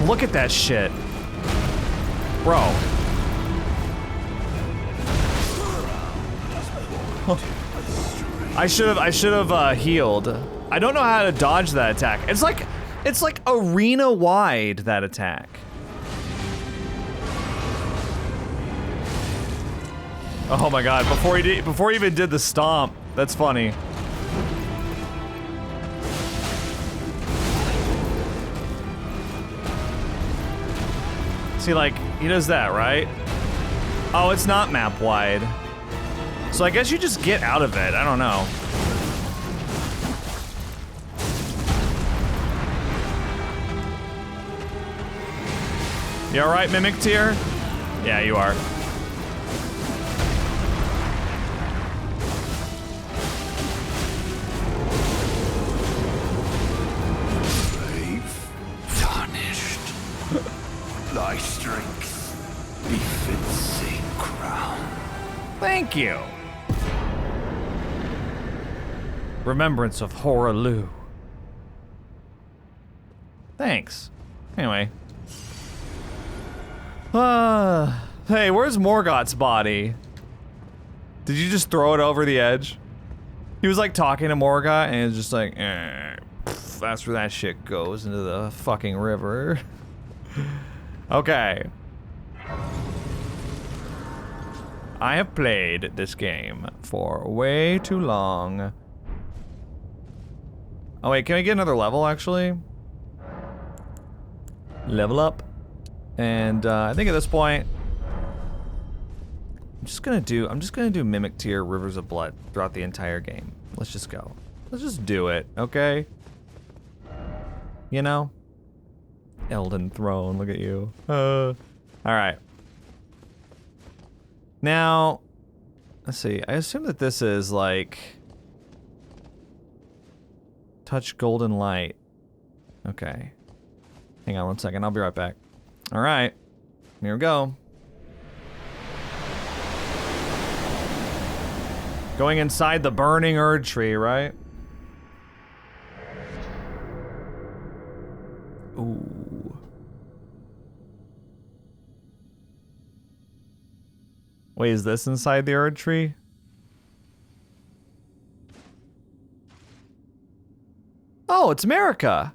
Look at that shit. Bro. I should have healed. I don't know how to dodge that attack. It's like arena wide, that attack. Oh my god, before he even did the stomp. That's funny. See, like, he does that, right? Oh, it's not map wide. So I guess you just get out of it. I don't know. You alright, Mimic Tier? Yeah, you are. Thy strength befits same crown. Thank you. Remembrance of Horalu. Thanks. Anyway. Hey, where's Morgoth's body? Did you just throw it over the edge? He was like talking to Morgoth and he was just like, that's where that shit goes, into the fucking river. Okay. I have played this game for way too long. Oh wait, can we get another level actually? Level up. And I think at this point, I'm just gonna do Mimic Tier Rivers of Blood throughout the entire game. Let's just go. Let's just do it, okay? you know? Elden Throne, look at you. Alright. Now, let's see. I assume that this is like... Touch golden light. Okay. Hang on one second, I'll be right back. Alright. Here we go. Going inside the burning Erd tree, right? Ooh. Wait, is this inside the Erd tree? Oh, it's America.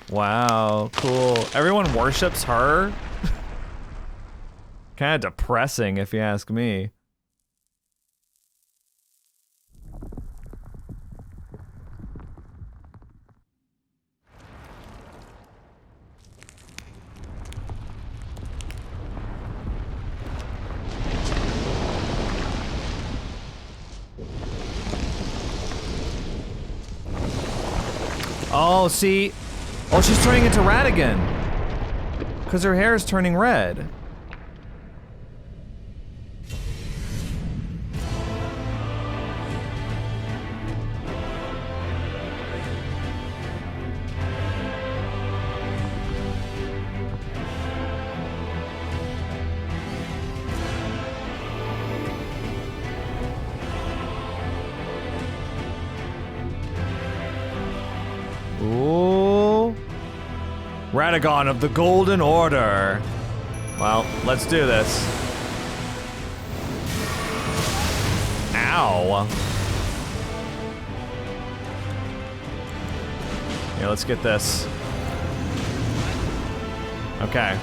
Wow, cool. Everyone worships her? Kind of depressing, if you ask me. Oh, see? Oh, she's turning into Radagon. Because her hair is turning red. Ooh. Radagon of the Golden Order. Well, let's do this. Ow. Yeah, let's get this. Okay.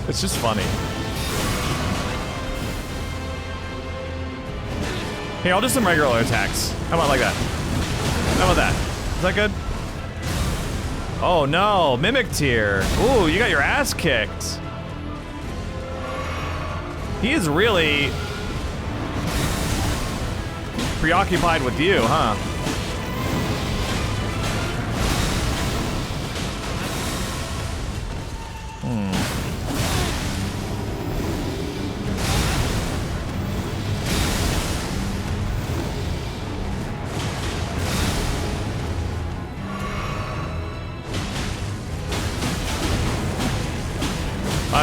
It's just funny. Hey, I'll do some regular attacks. How about like that? How about that? Is that good? Oh no, Mimic Tier. Ooh, you got your ass kicked. He is really preoccupied with you, huh?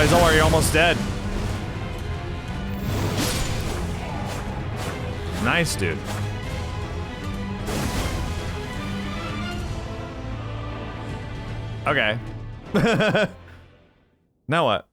Don't worry, you're almost dead. Nice, dude. Okay. Now what?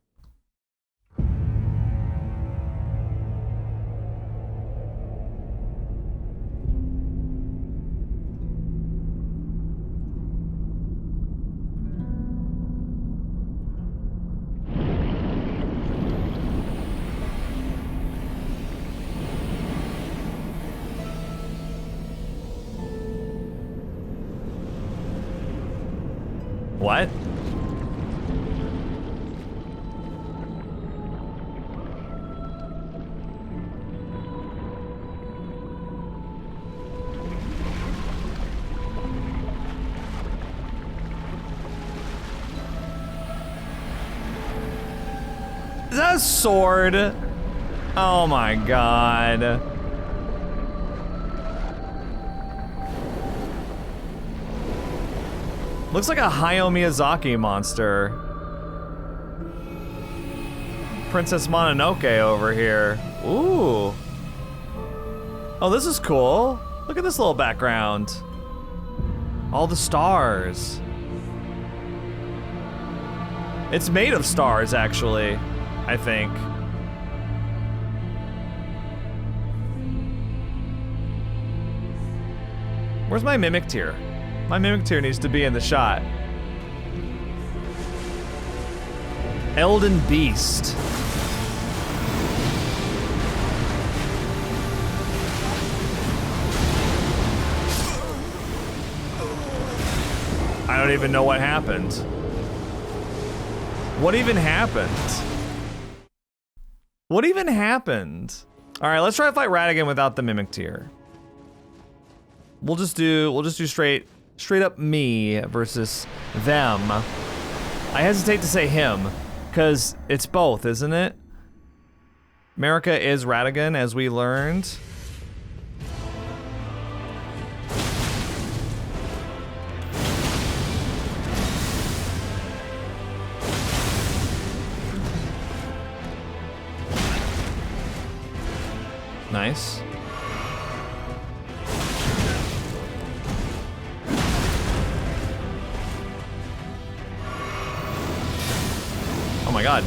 What? Is that a sword? Oh my god. Looks like a Hayao Miyazaki monster. Princess Mononoke over here. Ooh. Oh, this is cool. Look at this little background. All the stars. It's made of stars, actually, I think. Where's my Mimic Tier? My Mimic Tier needs to be in the shot. Elden Beast. don't even know what happened. What even happened? What even happened? All right, let's try to fight Radagon without the Mimic Tier. We'll just do straight up me versus them. I hesitate to say him, because it's both, isn't it? America is Radagon, as we learned. Nice. Oh my god.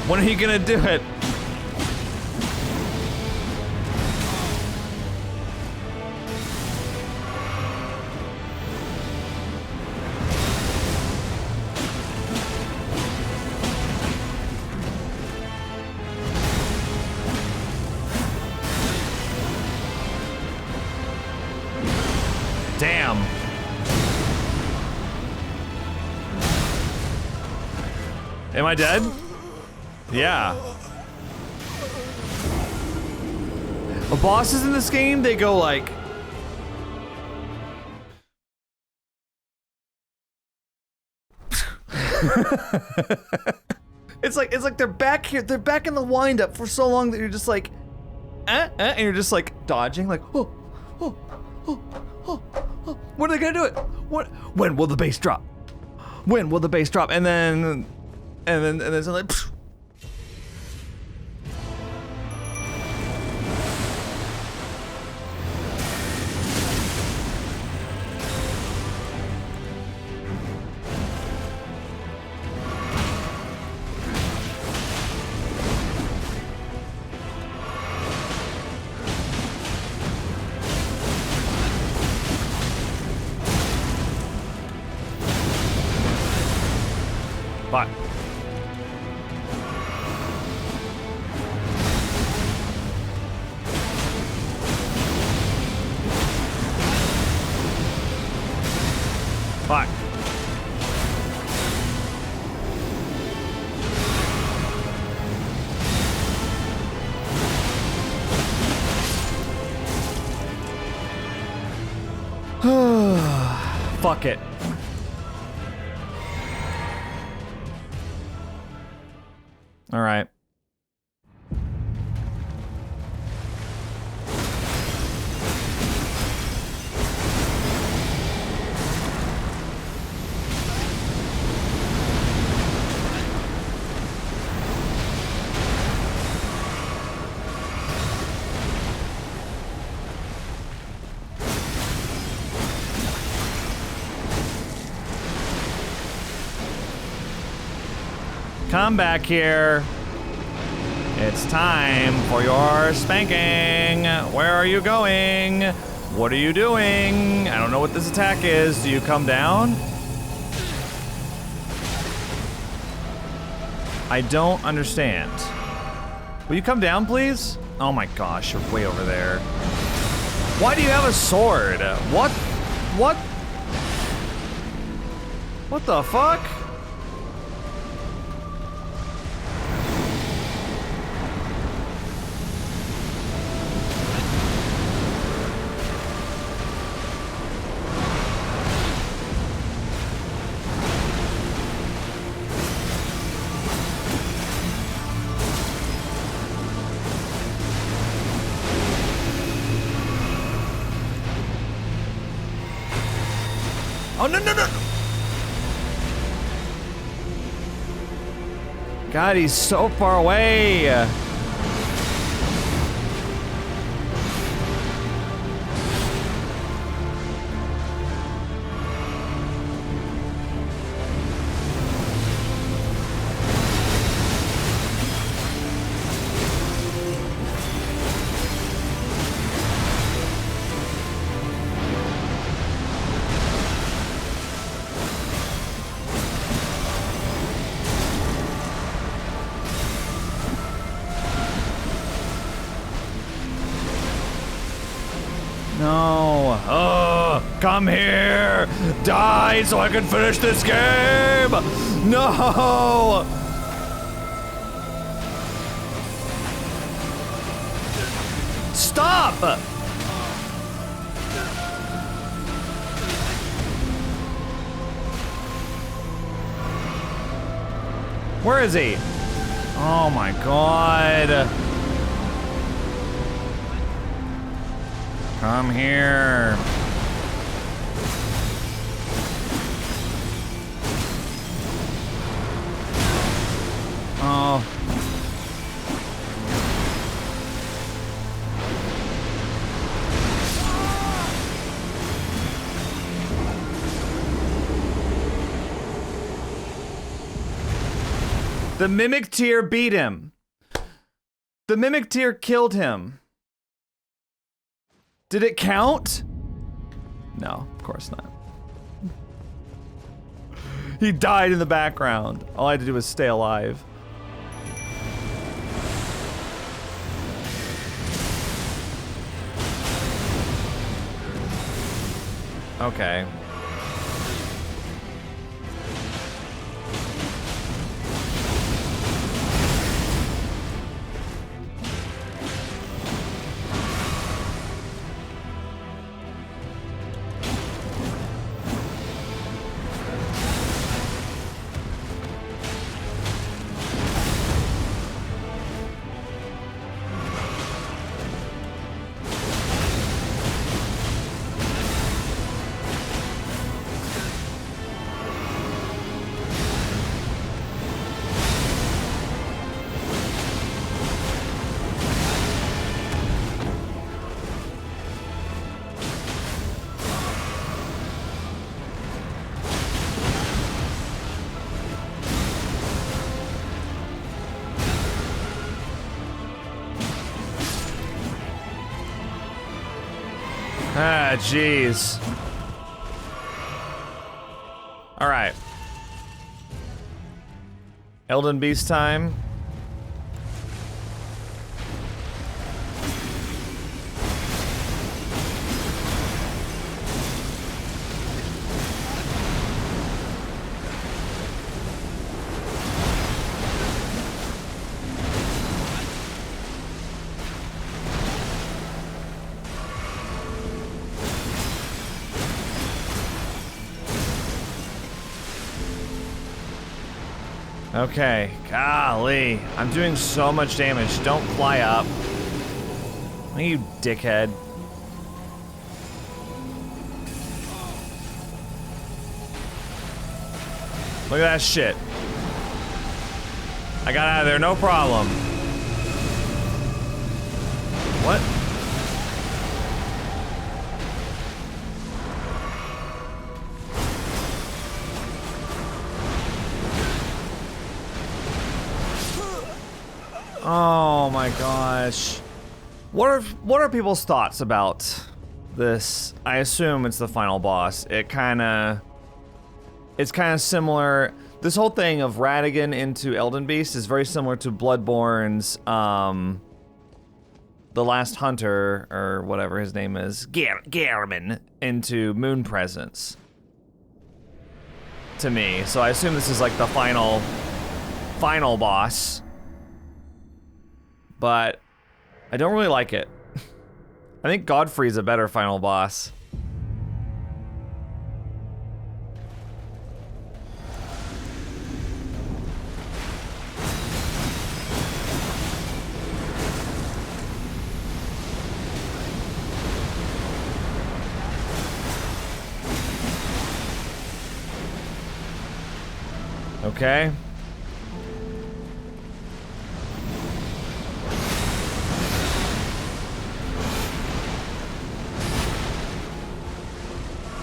When are you gonna do it? Damn. Am I dead? Yeah. The bosses in this game, they go like... It's like they're back here, they're back in the wind-up for so long that you're just like... and you're just like dodging, like, oh. When are they gonna do it? When will the bass drop? When will the bass drop? And then it's like, pfft. Fuck. Fuck. Fuck it. All right. Come back here. It's time for your spanking. Where are you going? What are you doing? I don't know what this attack is. Do you come down? I don't understand. Will you come down, please? Oh my gosh, you're way over there. Why do you have a sword? What? What? What the fuck? Oh, no, no, no! God, he's so far away! No. Ugh. Come here! Die so I can finish this game! No! Stop! Where is he? Oh my god. Come here. Oh. The Mimic Tear beat him. The Mimic Tear killed him. Did it count? No, of course not. He died in the background. All I had to do was stay alive. Okay. Ah, jeez. All right. Elden Beast time. Okay, golly. I'm doing so much damage. Don't fly up. You dickhead. Look at that shit. I got out of there, no problem. What? Oh my gosh. What are people's thoughts about this? I assume it's the final boss. It's kind of similar. This whole thing of Radagon into Elden Beast is very similar to Bloodborne's The Last Hunter, or whatever his name is, Garmin, into Moon Presence. To me. So I assume this is like the final boss. But I don't really like it. I think Godfrey's a better final boss. Okay.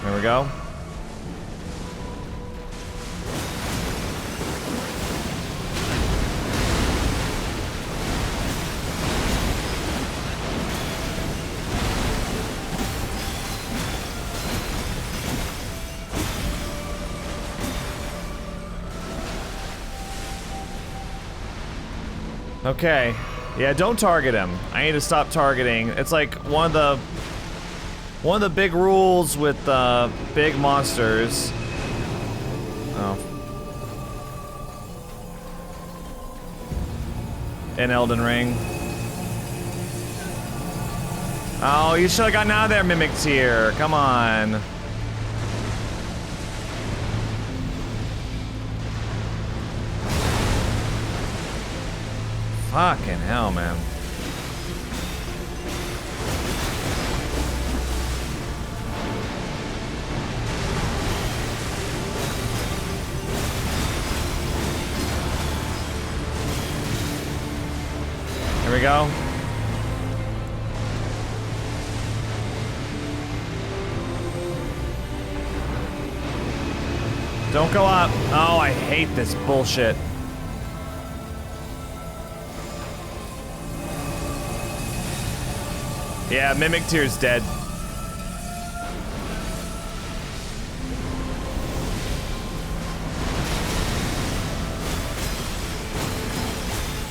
There we go. Okay. Yeah, don't target him. I need to stop targeting. It's like one of the One of the big rules with big monsters. Oh. In Elden Ring. Oh, you should have gotten out of there, Mimic Tier. Come on. Fucking hell, man. Here we go. Don't go up. Oh, I hate this bullshit. Yeah, Mimic Tier's dead.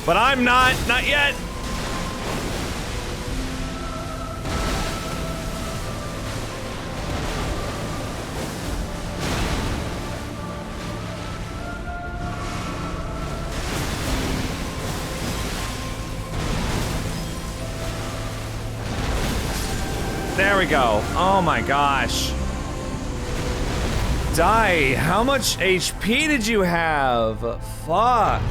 But I'm not yet. There we go. Oh my gosh. Die. How much HP did you have? Fuck.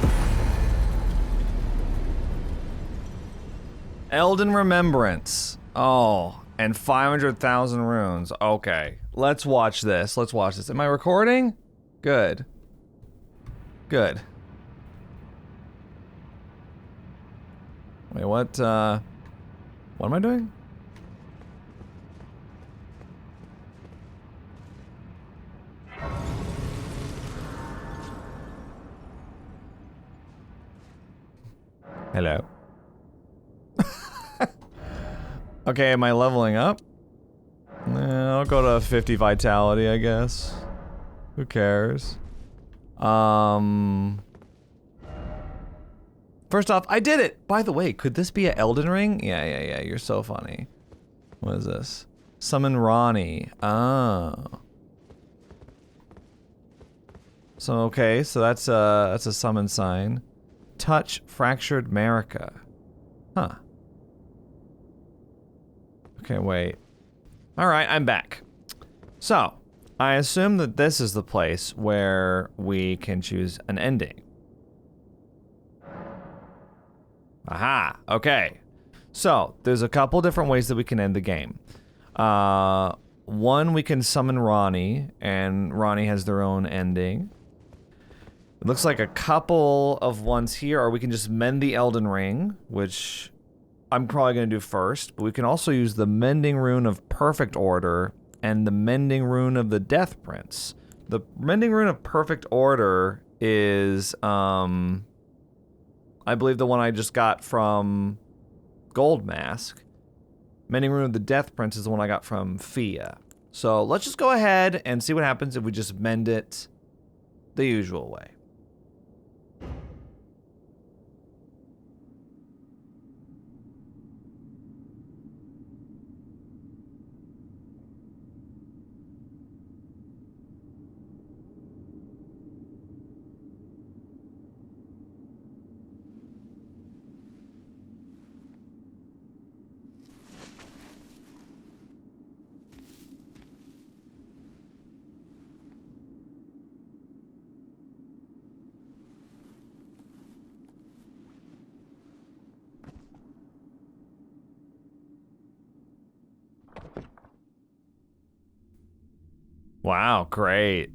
Elden Remembrance. Oh, and 500,000 runes. Okay. Let's watch this. Let's watch this. Am I recording? Good. Good. Wait, what am I doing? Hello. Okay, am I leveling up? I'll go to 50 vitality, I guess. Who cares? First off, I did it! By the way, could this be an Elden Ring? Yeah, you're so funny. What is this? Summon Ronnie. Oh. So, okay, so that's a summon sign. Touch Fractured Marika. Huh. Okay, wait. Alright, I'm back. So, I assume that this is the place where we can choose an ending. Aha, okay. So, there's a couple different ways that we can end the game. One, we can summon Ronnie, and Ronnie has their own ending. It looks like a couple of ones here, or we can just mend the Elden Ring, which I'm probably going to do first, but we can also use the Mending Rune of Perfect Order and the Mending Rune of the Death Prince. The Mending Rune of Perfect Order is, I believe the one I just got from Goldmask. Mending Rune of the Death Prince is the one I got from Fia. So let's just go ahead and see what happens if we just mend it the usual way. Wow, great.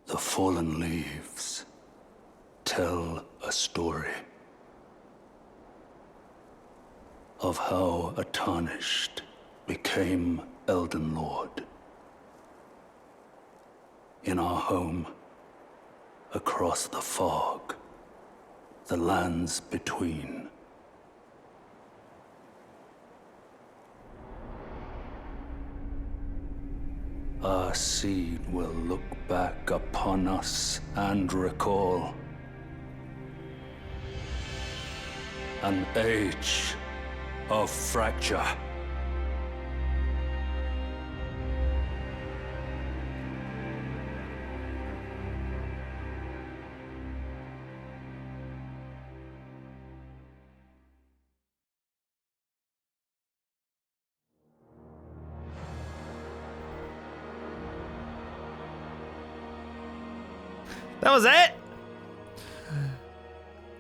The fallen leaves tell a story. of how a tarnished became Elden Lord. In our home, across the fog, the lands between. Our seed will look back upon us and recall an age of fracture. That was it?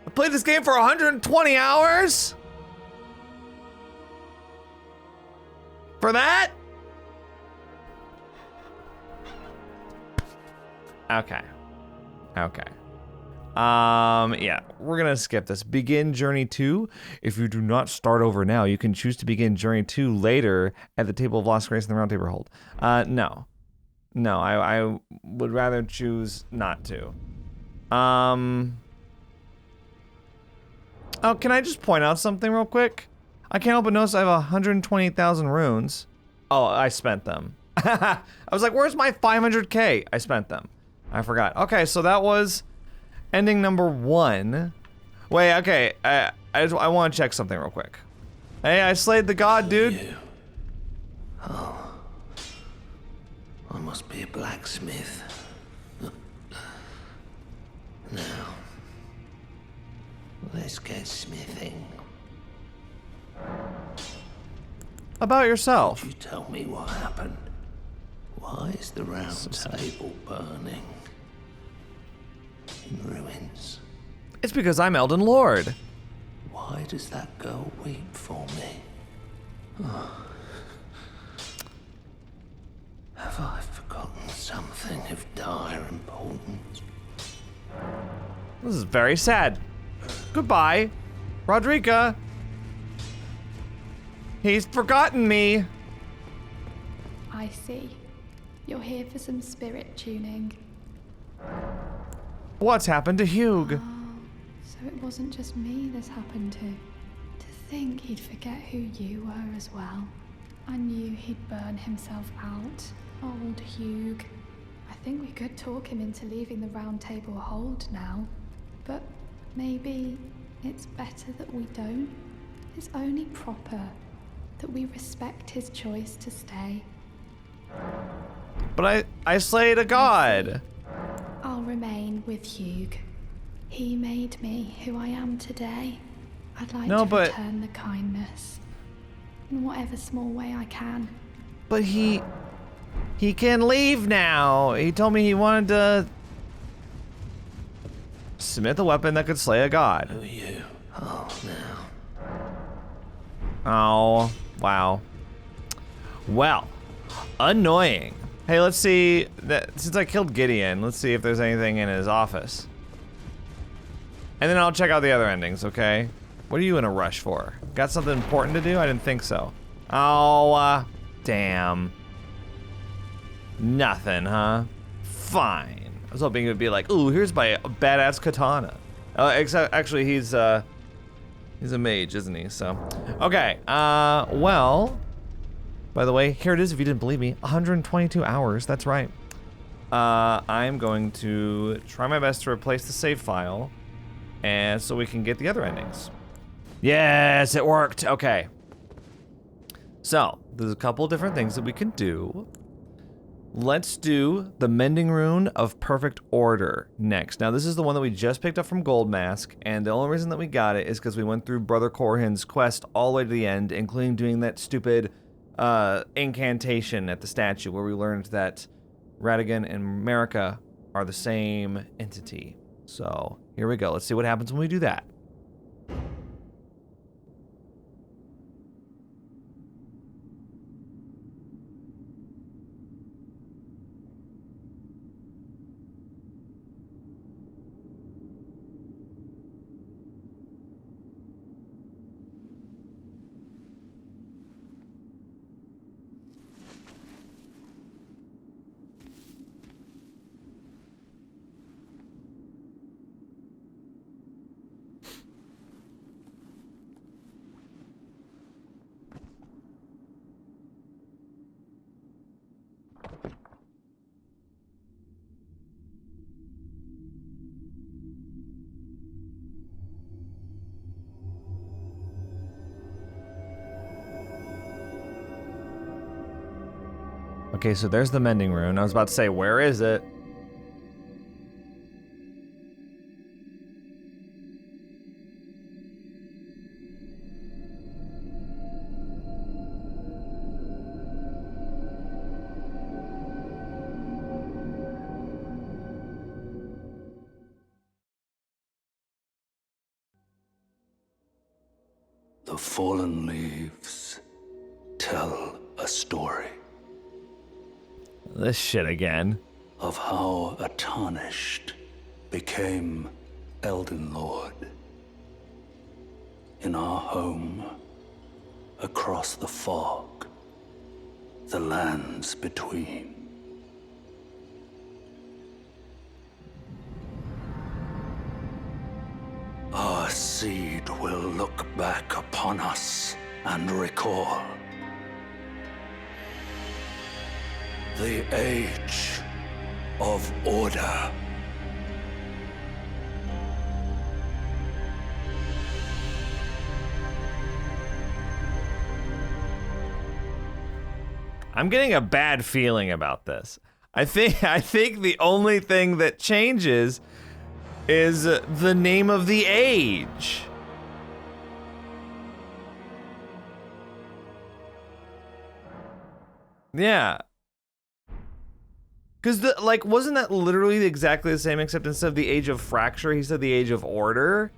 I played this game for 120 hours? For that? Okay. Okay. Yeah, we're gonna skip this. Begin Journey 2. If you do not start over now, you can choose to begin Journey 2 later at the Table of Lost Grace and the Round Table Hold. No. No, I would rather choose not to. Oh, can I just point out something real quick? I can't help but notice I have 128,000 runes. Oh, I spent them. I was like, where's my 500k? I spent them. I forgot. Okay, so that was ending number 1. Wait, okay. I want to check something real quick. Hey, I slayed the god, dude. You. Oh. I must be a blacksmith. Now, let's get smithing. About yourself. Could you tell me what happened? Why is the round table burning? In ruins. It's because I'm Elden Lord. Why does that girl weep for me? Oh. Have I forgotten something of dire importance? This is very sad. Goodbye, Rodrika. He's forgotten me. I see. You're here for some spirit tuning. What's happened to Hugh? Oh, so it wasn't just me this happened to. To think he'd forget who you were as well. I knew he'd burn himself out. Old Hugh. I think we could talk him into leaving the Round Table Hold now. But maybe it's better that we don't. It's only proper that we respect his choice to stay. But I slayed a god. I'll remain with Hugh. He made me who I am today. I'd like to return the kindness. In whatever small way I can. But he can leave now. He told me he wanted to smith a weapon that could slay a god. Who are you? Oh, now. Oh, wow. Well, annoying. Hey, let's see, since I killed Gideon, let's see if there's anything in his office. And then I'll check out the other endings, okay? What are you in a rush for? Got something important to do? I didn't think so. Oh, damn. Nothing, huh? Fine. I was hoping it would be like, ooh, here's my badass katana. Except, actually, he's a mage, isn't he? So, okay. Well, by the way, here it is if you didn't believe me. 122 hours, that's right. I'm going to try my best to replace the save file, and so we can get the other endings. Yes, it worked. Okay. So, there's a couple different things that we can do. Let's do the Mending Rune of Perfect Order next. Now, this is the one that we just picked up from Goldmask, and the only reason that we got it is because we went through Brother Corhyn's quest all the way to the end, including doing that stupid incantation at the statue where we learned that Radagon and Marika are the same entity. So, here we go. Let's see what happens when we do that. Okay, so there's the mending rune. I was about to say, where is it? The fallen leaves tell a story This shit again. of how a tarnished became Elden Lord. In our home, across the fog, the lands between. Our seed will look back upon us and recall the age of order. I'm getting a bad feeling about this. I think the only thing that changes is the name of the age. Yeah. Because wasn't that literally exactly the same, except instead of the age of fracture, he said the age of order?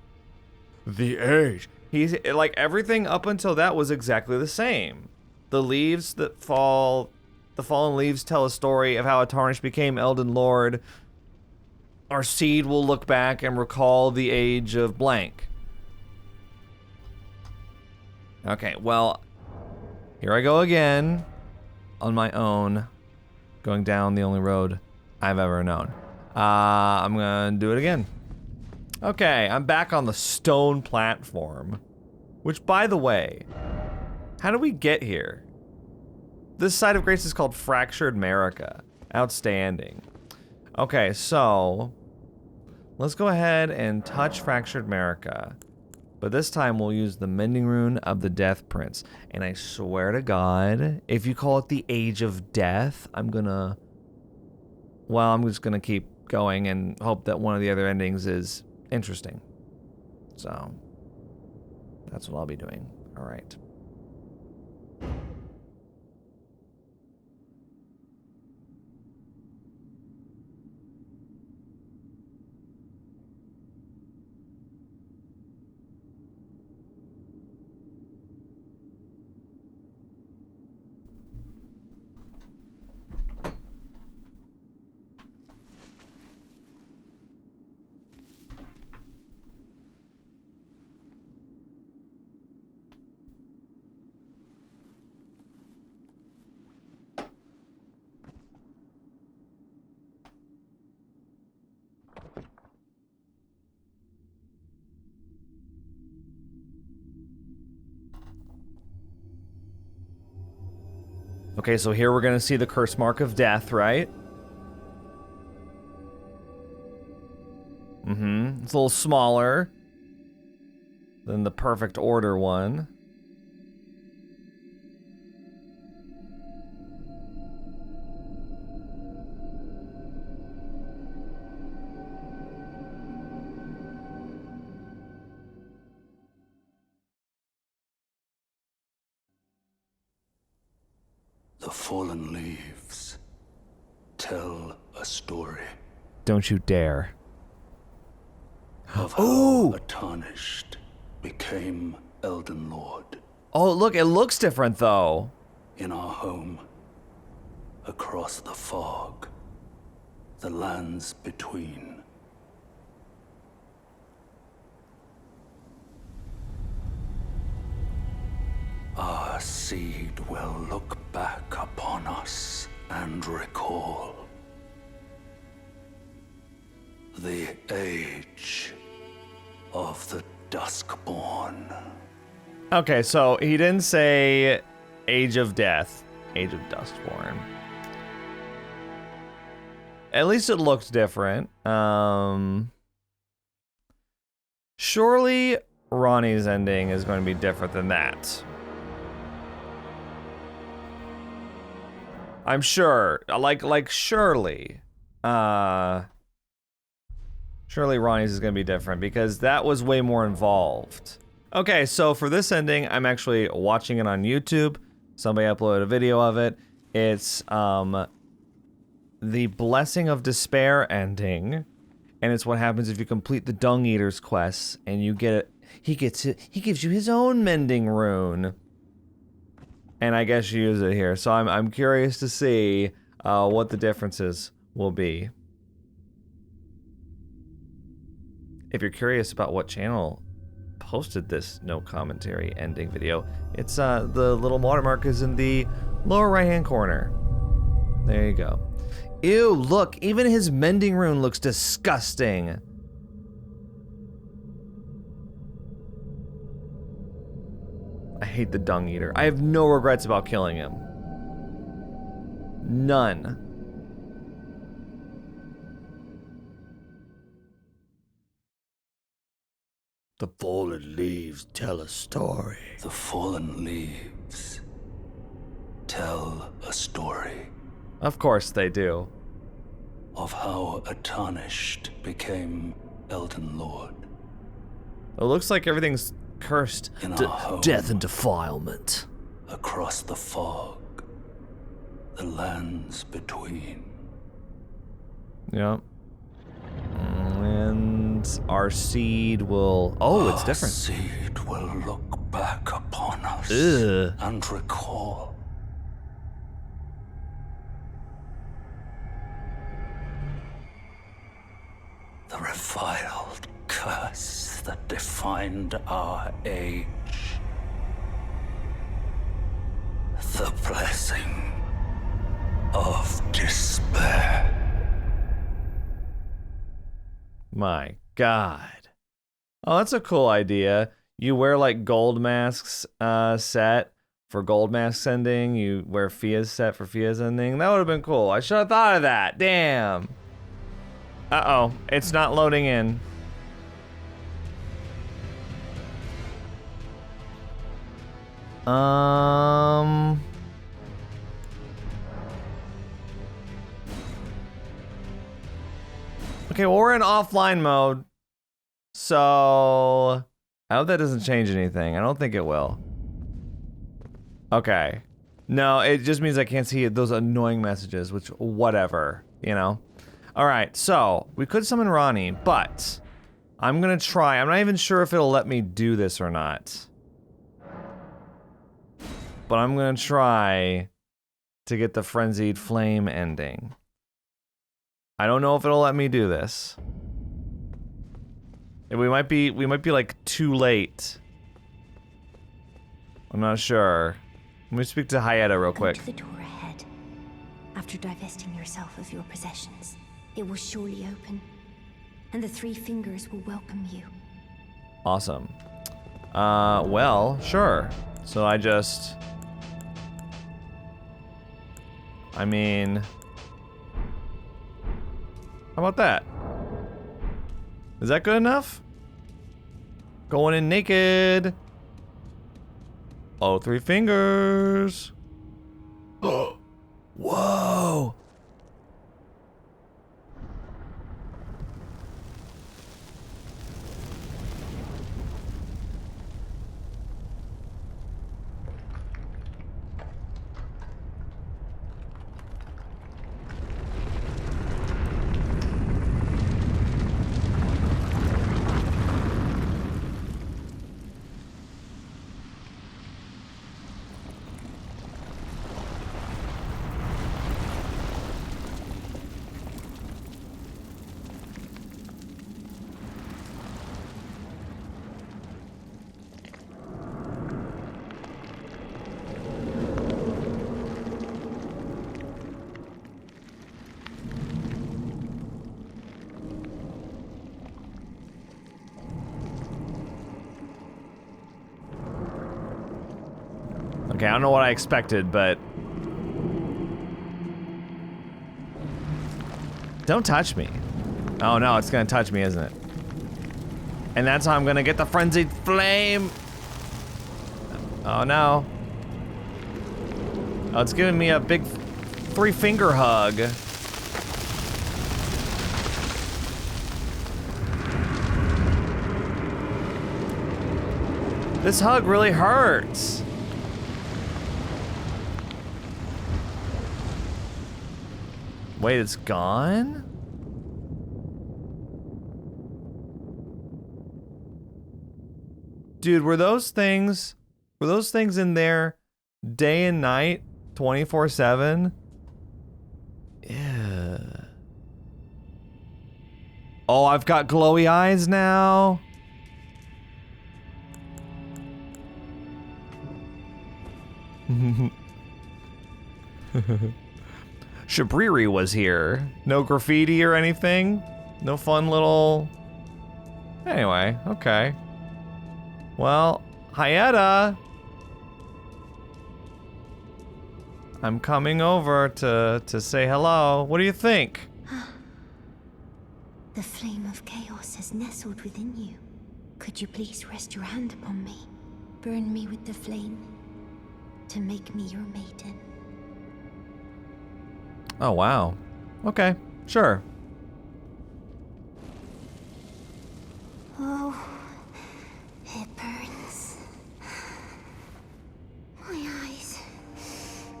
The age. He's like, everything up until that was exactly the same. The leaves that fall, the fallen leaves tell a story of how a tarnished became Elden Lord. Our seed will look back and recall the age of blank. Okay, well, here I go again on my own, going down the only road I've ever known. I'm gonna do it again. Okay, I'm back on the stone platform, which, by the way, how do we get here? This side of Grace is called Fractured America. Outstanding. Okay, so let's go ahead and touch Fractured America. But this time we'll use the Mending Rune of the Death Prince. And I swear to God, if you call it the Age of Death, I'm just gonna keep going and hope that one of the other endings is interesting. So that's what I'll be doing. All right. Okay, so here we're gonna see the curse mark of death, right? Mm-hmm. It's a little smaller than the perfect order one. The fallen leaves tell a story Don't you dare. of how a tarnished became Elden Lord. Oh, look, it looks different though. In our home, across the fog, the lands between. Our seed will look back upon us and recall the age of the Duskborn. Okay, so he didn't say Age of Death, Age of Duskborn. At least it looked different. Surely Ronnie's ending is going to be different than that. I'm sure. Like surely. Surely Ronnie's is gonna be different because that was way more involved. Okay, so for this ending, I'm actually watching it on YouTube. Somebody uploaded a video of it. It's the Blessing of Despair ending, and it's what happens if you complete the Dung Eater's quests and you get it. He gives you his own mending rune, and I guess you use it here. So I'm curious to see what the differences will be. If you're curious about what channel posted this no commentary ending video, it's the little watermark is in the lower right hand corner. There you go. Ew, look, even his mending rune looks disgusting. I hate the Dung Eater. I have no regrets about killing him. None. The fallen leaves tell a story. The fallen leaves tell a story Of course they do. of how a tarnished became Elden Lord. It looks like everything's cursed. In our home, Death and defilement. across the fog, the lands between. Yep. And our seed will... Oh, it's Our different. seed will look back upon us Ugh. and recall the reviled curse that defined our age. The blessing of despair. My God. Oh, that's a cool idea. You wear like Goldmask's set for Goldmask's ending. You wear Fia's set for Fia's ending. That would have been cool. I should have thought of that. Damn. Uh-oh. It's not loading in. Okay, well, we're in offline mode. So I hope that doesn't change anything. I don't think it will. Okay. No, it just means I can't see those annoying messages, which, whatever, you know? All right, so we could summon Ronnie, but I'm gonna try. I'm not even sure if it'll let me do this or not. But I'm gonna try to get the Frenzied Flame ending. I don't know if it'll let me do this. We might be like too late. I'm not sure. Let me speak to Hayeta real quick. Go to the door ahead. After divesting yourself of your possessions, it will surely open, and the Three Fingers will welcome you. Awesome. Well, sure. So I mean, how about that? Is that good enough? Going in naked. Oh, Three Fingers. Whoa. Okay, I don't know what I expected, but... Don't touch me. Oh no, it's gonna touch me, isn't it? And that's how I'm gonna get the Frenzied Flame! Oh no. Oh, it's giving me a big three-finger hug. This hug really hurts. Wait, it's gone? Dude, were those things in there day and night, 24/7? Yeah. Oh, I've got glowy eyes now. Shabriri was here. No graffiti or anything? No fun little... Anyway, okay. Well, Hyetta! I'm coming over to say hello. What do you think? The flame of chaos has nestled within you. Could you please rest your hand upon me? Burn me with the flame to make me your maiden. Oh, wow. Okay, sure. Oh, it burns.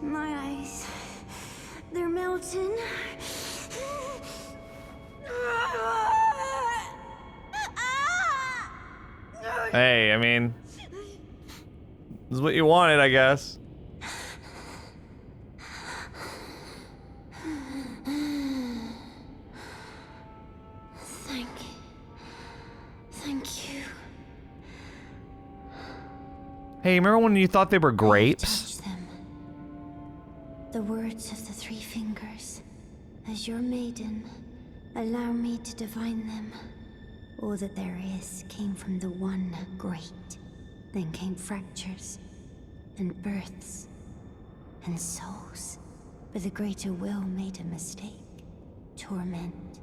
My eyes, they're melting. Hey, I mean, this is what you wanted, I guess. Thank you. Hey, remember when you thought they were grapes? Touch them. The words of the three fingers. As your maiden, allow me to divine them. All that there is came from the one great. Then came fractures, and births, and souls. But the greater will made a mistake. Torment,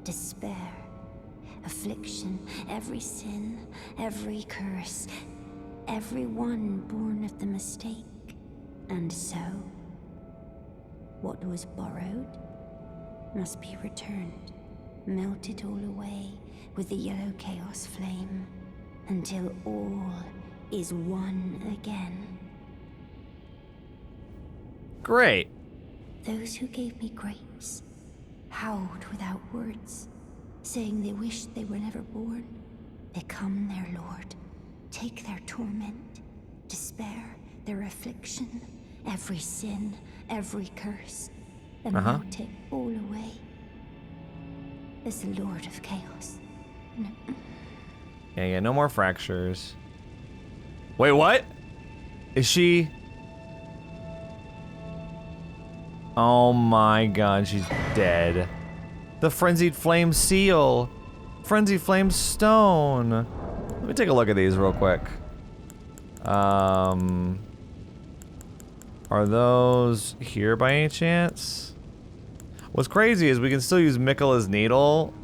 despair, affliction, every sin, every curse, every one born of the mistake. And so, what was borrowed must be returned, melted all away with the yellow chaos flame, until all is one again. Great. Those who gave me grapes howled without words, saying they wished they were never born. Become their lord. Take their torment, despair, their affliction, every sin, every curse, and melt it all away. As the Lord of Chaos. Yeah, no more fractures. Wait, what? Is she... Oh my god, she's dead. The Frenzied Flame Seal. Frenzied Flame Stone. Let me take a look at these real quick. Are those here by any chance? What's crazy is we can still use Miquella's Needle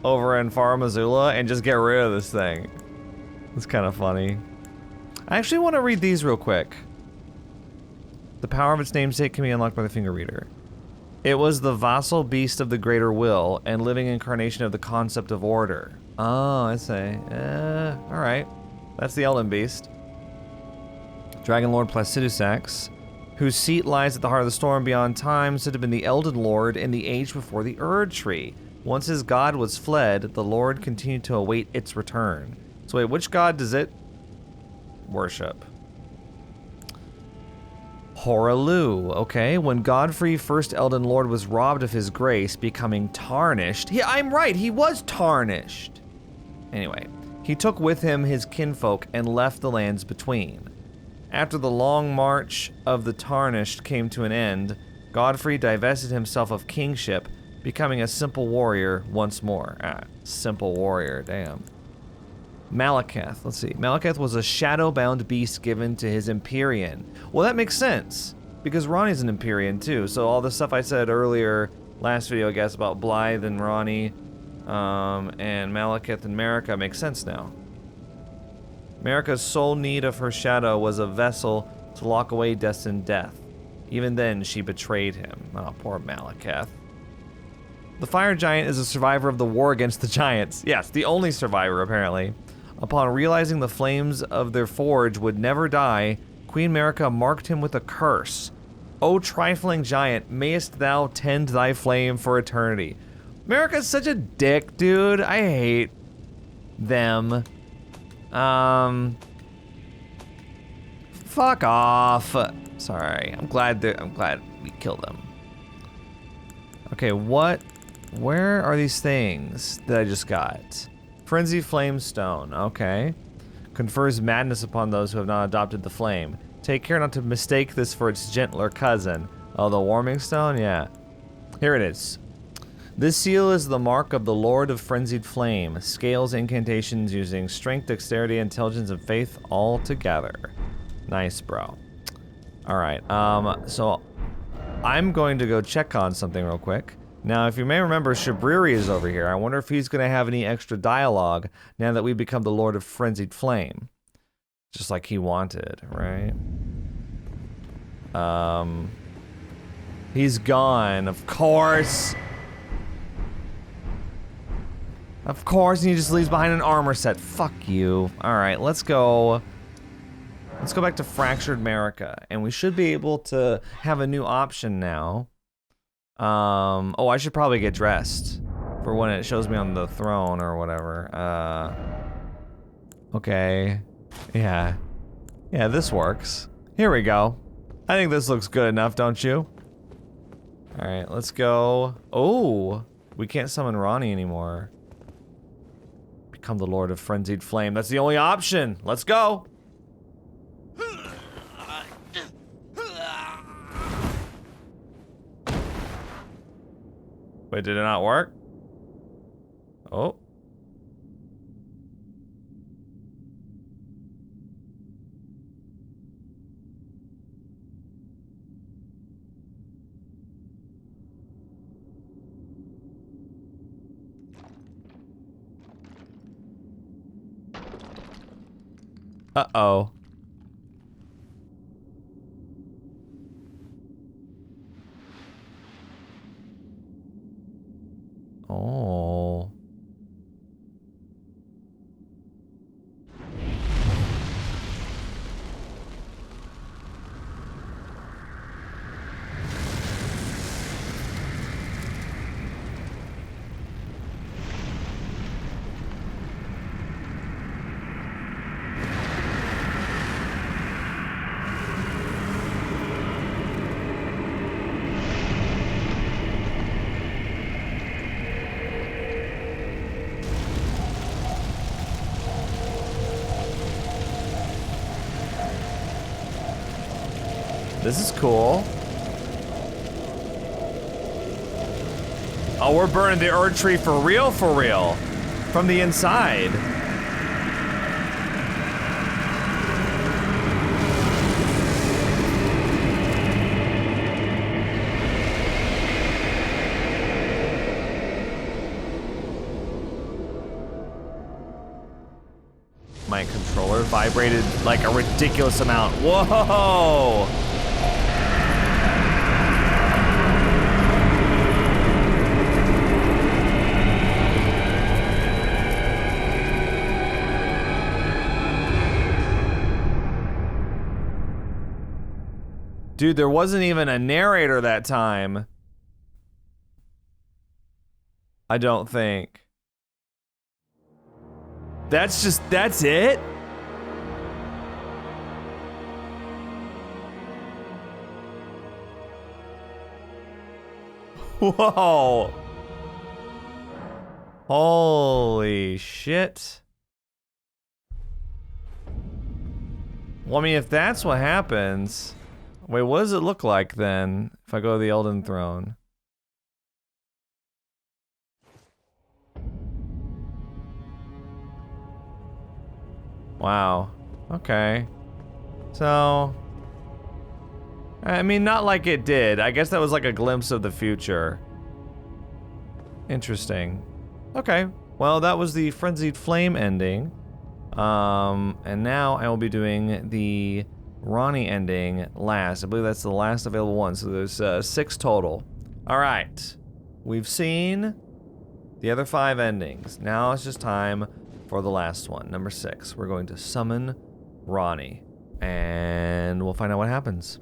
over in Far Missoula and just get rid of this thing. It's kind of funny. I actually want to read these real quick. The power of its namesake can be unlocked by the finger reader. It was the vassal beast of the greater will and living incarnation of the concept of order. Oh, I see. Alright. That's the Elden Beast. Dragon Lord Placidusax, whose seat lies at the heart of the storm beyond time, said to have been the Elden Lord in the age before the Erd Tree. Once his god was fled, the Lord continued to await its return. So wait, which god does it worship? Horalu, okay. When Godfrey, first Elden Lord, was robbed of his grace, becoming tarnished. I'm right, he was tarnished. Anyway, he took with him his kinfolk and left the lands between. After the long march of the tarnished came to an end, Godfrey divested himself of kingship, becoming a simple warrior once more. Simple warrior, damn. Malekith, let's see. Malekith was a shadow-bound beast given to his Empyrean. Well, that makes sense, because Ronnie's an Empyrean too, so all the stuff I said earlier, last video I guess, about Blythe and Ronnie, and Malekith and Marika makes sense now. Marika's sole need of her shadow was a vessel to lock away destined death. Even then, she betrayed him. Oh, poor Malekith. The fire giant is a survivor of the war against the giants. Yes, the only survivor, apparently. Upon realizing the flames of their forge would never die, Queen Marika marked him with a curse. O trifling giant, mayest thou tend thy flame for eternity. Marika's such a dick, dude. I hate them. Fuck off. Sorry. I'm glad we killed them. Okay, where are these things that I just got? Frenzy Flame Stone, okay. Confers madness upon those who have not adopted the flame. Take care not to mistake this for its gentler cousin. Oh, the Warming Stone? Yeah. Here it is. This seal is the mark of the Lord of Frenzied Flame. Scales incantations using strength, dexterity, intelligence, and faith all together. Nice, bro. Alright, so I'm going to go check on something real quick. Now, if you may remember, Shabriri is over here. I wonder if he's going to have any extra dialogue now that we've become the Lord of Frenzied Flame. Just like he wanted, right? He's gone, of course. Of course, and he just leaves behind an armor set. Fuck you. Alright, let's go. Let's go back to Fractured Marika. And we should be able to have a new option now. Oh, I should probably get dressed for when it shows me on the throne or whatever. Okay. Yeah. Yeah, this works. Here we go. I think this looks good enough, don't you? Alright, let's go. Oh, we can't summon Ronnie anymore. Become the Lord of Frenzied Flame. That's the only option. Let's go. Wait, did it not work? Oh. Uh-oh. Oh. This is cool. Oh, we're burning the Erd tree for real, from the inside. My controller vibrated like a ridiculous amount. Whoa! Dude, there wasn't even a narrator that time. I don't think. That's it? Whoa. Holy shit. Well, I mean, if that's what happens... Wait, what does it look like then, if I go to the Elden Throne? Wow. Okay. So... I mean, not like it did. I guess that was like a glimpse of the future. Interesting. Okay. Well, that was the Frenzied Flame ending. And now I will be doing the Ronnie ending last. I believe that's the last available one, so there's 6 total. All right, we've seen the other 5 endings. Now it's just time for the last one, number 6. We're going to summon Ronnie, and we'll find out what happens.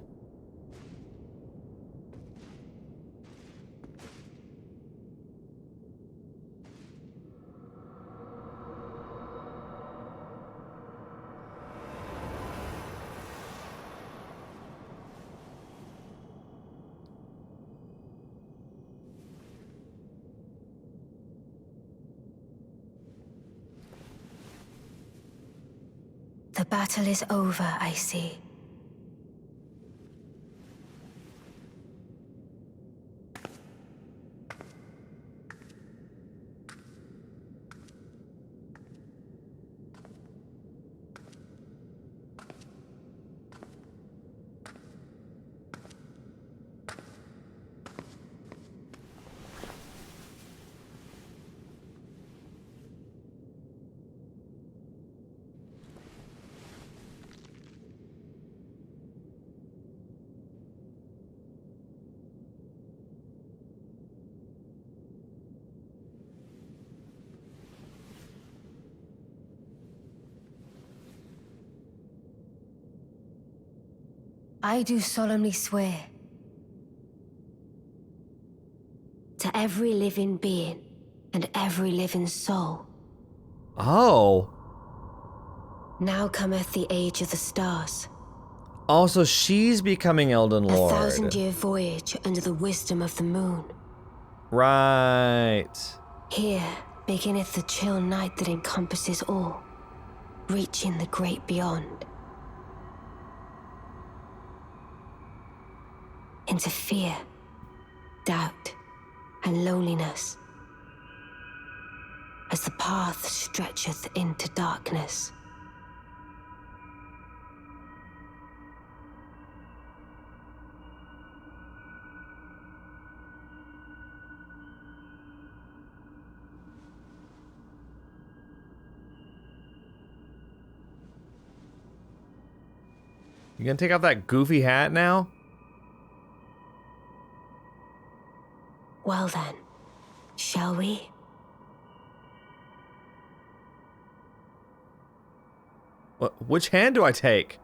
The battle is over, I see. I do solemnly swear to every living being and every living soul. Oh. Now cometh the age of the stars. Also, she's becoming Elden Lord. A 1,000-year voyage under the wisdom of the moon. Right. Here beginneth the chill night that encompasses all, reaching the great beyond. Into fear, doubt, and loneliness, as the path stretcheth into darkness. You gonna take off that goofy hat now? Well then, shall we? Which hand do I take?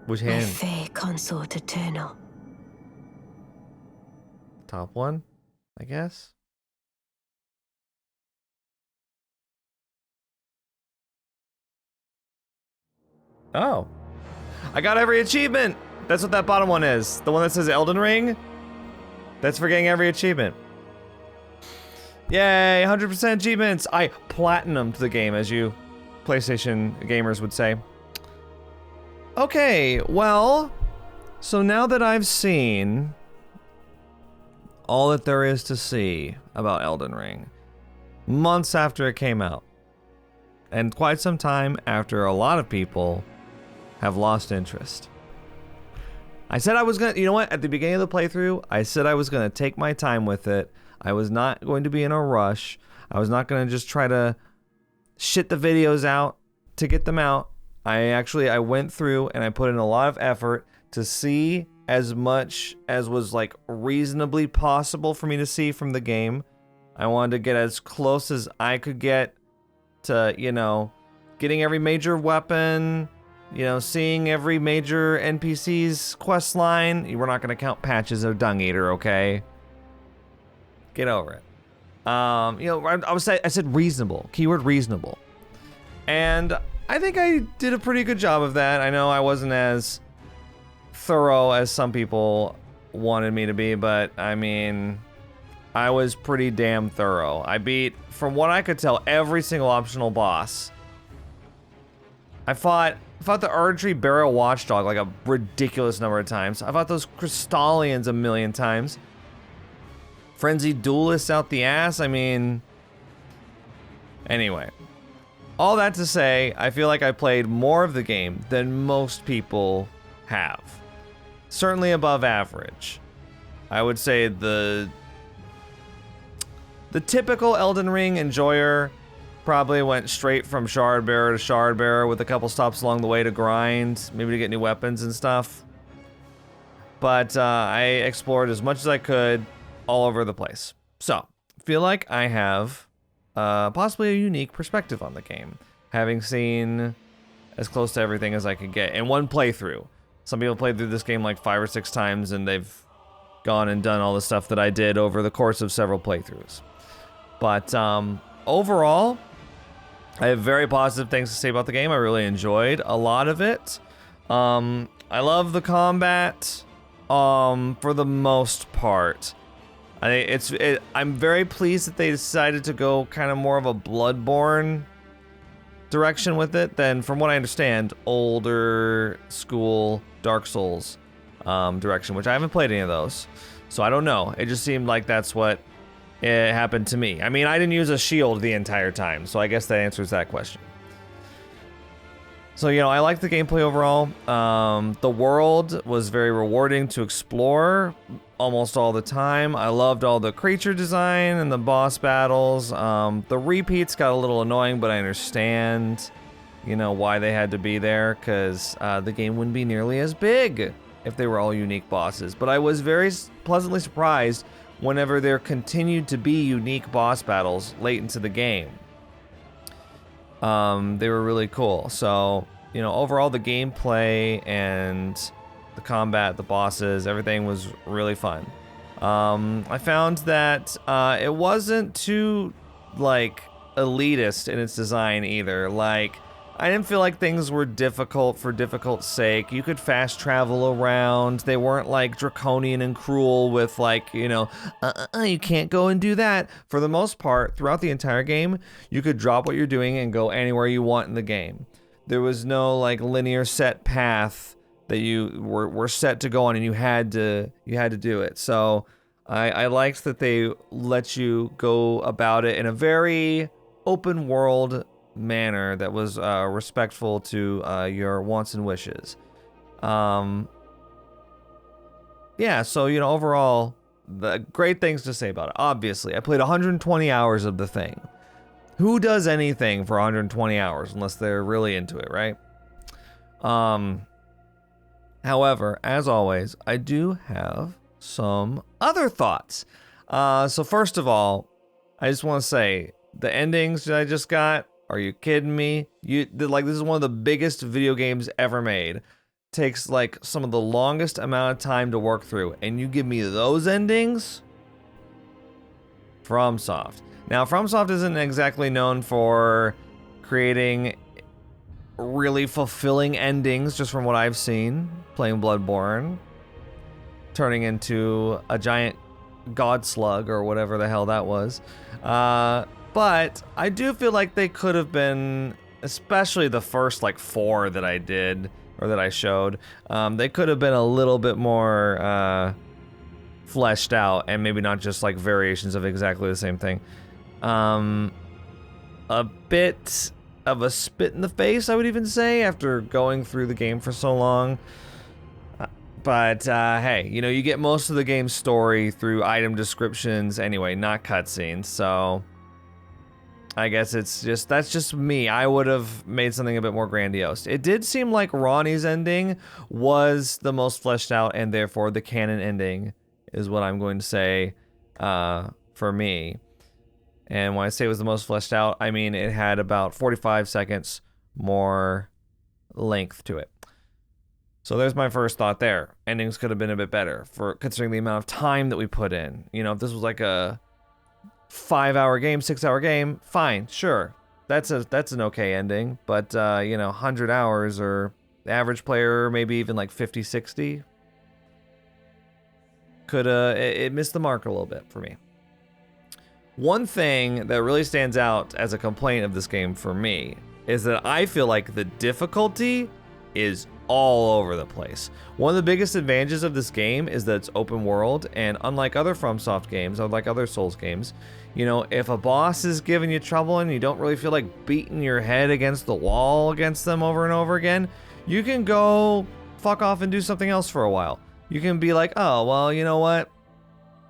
Which My hand? fair consort eternal. Top one, I guess. Oh. I got every achievement! That's what that bottom one is. The one that says Elden Ring. That's for getting every achievement. Yay, 100% achievements! I platinumed the game, as you PlayStation gamers would say. Okay, well, so now that I've seen all that there is to see about Elden Ring, months after it came out, and quite some time after a lot of people have lost interest, I said I was gonna, you know what, at the beginning of the playthrough, I said I was gonna take my time with it. I was not going to be in a rush. I was not gonna just try to shit the videos out to get them out. I went through and I put in a lot of effort to see as much as was like reasonably possible for me to see from the game. I wanted to get as close as I could get to, you know, getting every major weapon, you know, seeing every major NPC's quest line. We're not going to count Patches of Dung Eater, okay? Get over it. You know, I said reasonable. Keyword reasonable. And I think I did a pretty good job of that. I know I wasn't as thorough as some people wanted me to be, but I mean, I was pretty damn thorough. I beat, from what I could tell, every single optional boss. I fought the Erdtree Burial Watchdog like a ridiculous number of times. I fought those Crystallians a million times. Frenzied Duelists out the ass. I mean, anyway. All that to say, I feel like I played more of the game than most people have. Certainly above average. I would say the typical Elden Ring enjoyer Probably went straight from Shardbearer to Shardbearer with a couple stops along the way to grind, maybe to get new weapons and stuff. But I explored as much as I could all over the place. So, feel like I have possibly a unique perspective on the game, having seen as close to everything as I could get in one playthrough. Some people played through this game like 5 or 6 times, and they've gone and done all the stuff that I did over the course of several playthroughs. But overall, I have very positive things to say about the game. I really enjoyed a lot of it. I love the combat for the most part. I'm very pleased that they decided to go kind of more of a Bloodborne direction with it than, from what I understand, older school Dark Souls direction, which I haven't played any of those, so I don't know. It just seemed like that's what it happened to me. I mean, I didn't use a shield the entire time, so I guess that answers that question. So, you know, I like the gameplay overall. The world was very rewarding to explore almost all the time. I loved all the creature design and the boss battles. The repeats got a little annoying, but I understand, you know, why they had to be there, because the game wouldn't be nearly as big if they were all unique bosses. But I was very pleasantly surprised whenever there continued to be unique boss battles late into the game. They were really cool. So, you know, overall the gameplay and the combat, the bosses, everything was really fun. I found that it wasn't too, like, elitist in its design either. Like, I didn't feel like things were difficult for difficult sake. You could fast travel around. They weren't like draconian and cruel with like, you know, you can't go and do that. For the most part, throughout the entire game, you could drop what you're doing and go anywhere you want in the game. There was no like linear set path that you were set to go on, and you had to do it. So I liked that they let you go about it in a very open world manner that was respectful to your wants and wishes. Yeah, so, you know, overall, the great things to say about it. Obviously, I played 120 hours of the thing. Who does anything for 120 hours unless they're really into it, right? However, as always, I do have some other thoughts. So first of all, I just want to say, the endings that I just got, are you kidding me? Like, this is one of the biggest video games ever made. Takes like some of the longest amount of time to work through, and you give me those endings? FromSoft. Now, FromSoft isn't exactly known for creating really fulfilling endings, just from what I've seen playing Bloodborne, turning into a giant god slug or whatever the hell that was. But I do feel like they could have been, especially the first like 4 that I did or that I showed, they could have been a little bit more fleshed out, and maybe not just like variations of exactly the same thing. A bit of a spit in the face, I would even say, after going through the game for so long. But hey, you know, you get most of the game's story through item descriptions anyway, not cutscenes, so I guess that's just me. I would have made something a bit more grandiose. It did seem like Ronnie's ending was the most fleshed out, and therefore the canon ending is what I'm going to say for me. And when I say it was the most fleshed out, I mean it had about 45 seconds more length to it. So there's my first thought there. Endings could have been a bit better, for considering the amount of time that we put in. You know, if this was like a 5-hour game, 6-hour game, fine, sure. That's an okay ending. But, you know, 100 hours, or the average player, maybe even like 50, 60, it missed the mark a little bit for me. One thing that really stands out as a complaint of this game for me is that I feel like the difficulty is all over the place. One of the biggest advantages of this game is that it's open world, and unlike other FromSoft games, unlike other Souls games, you know, if a boss is giving you trouble and you don't really feel like beating your head against the wall against them over and over again, you can go fuck off and do something else for a while. You can be like, oh, well, you know what?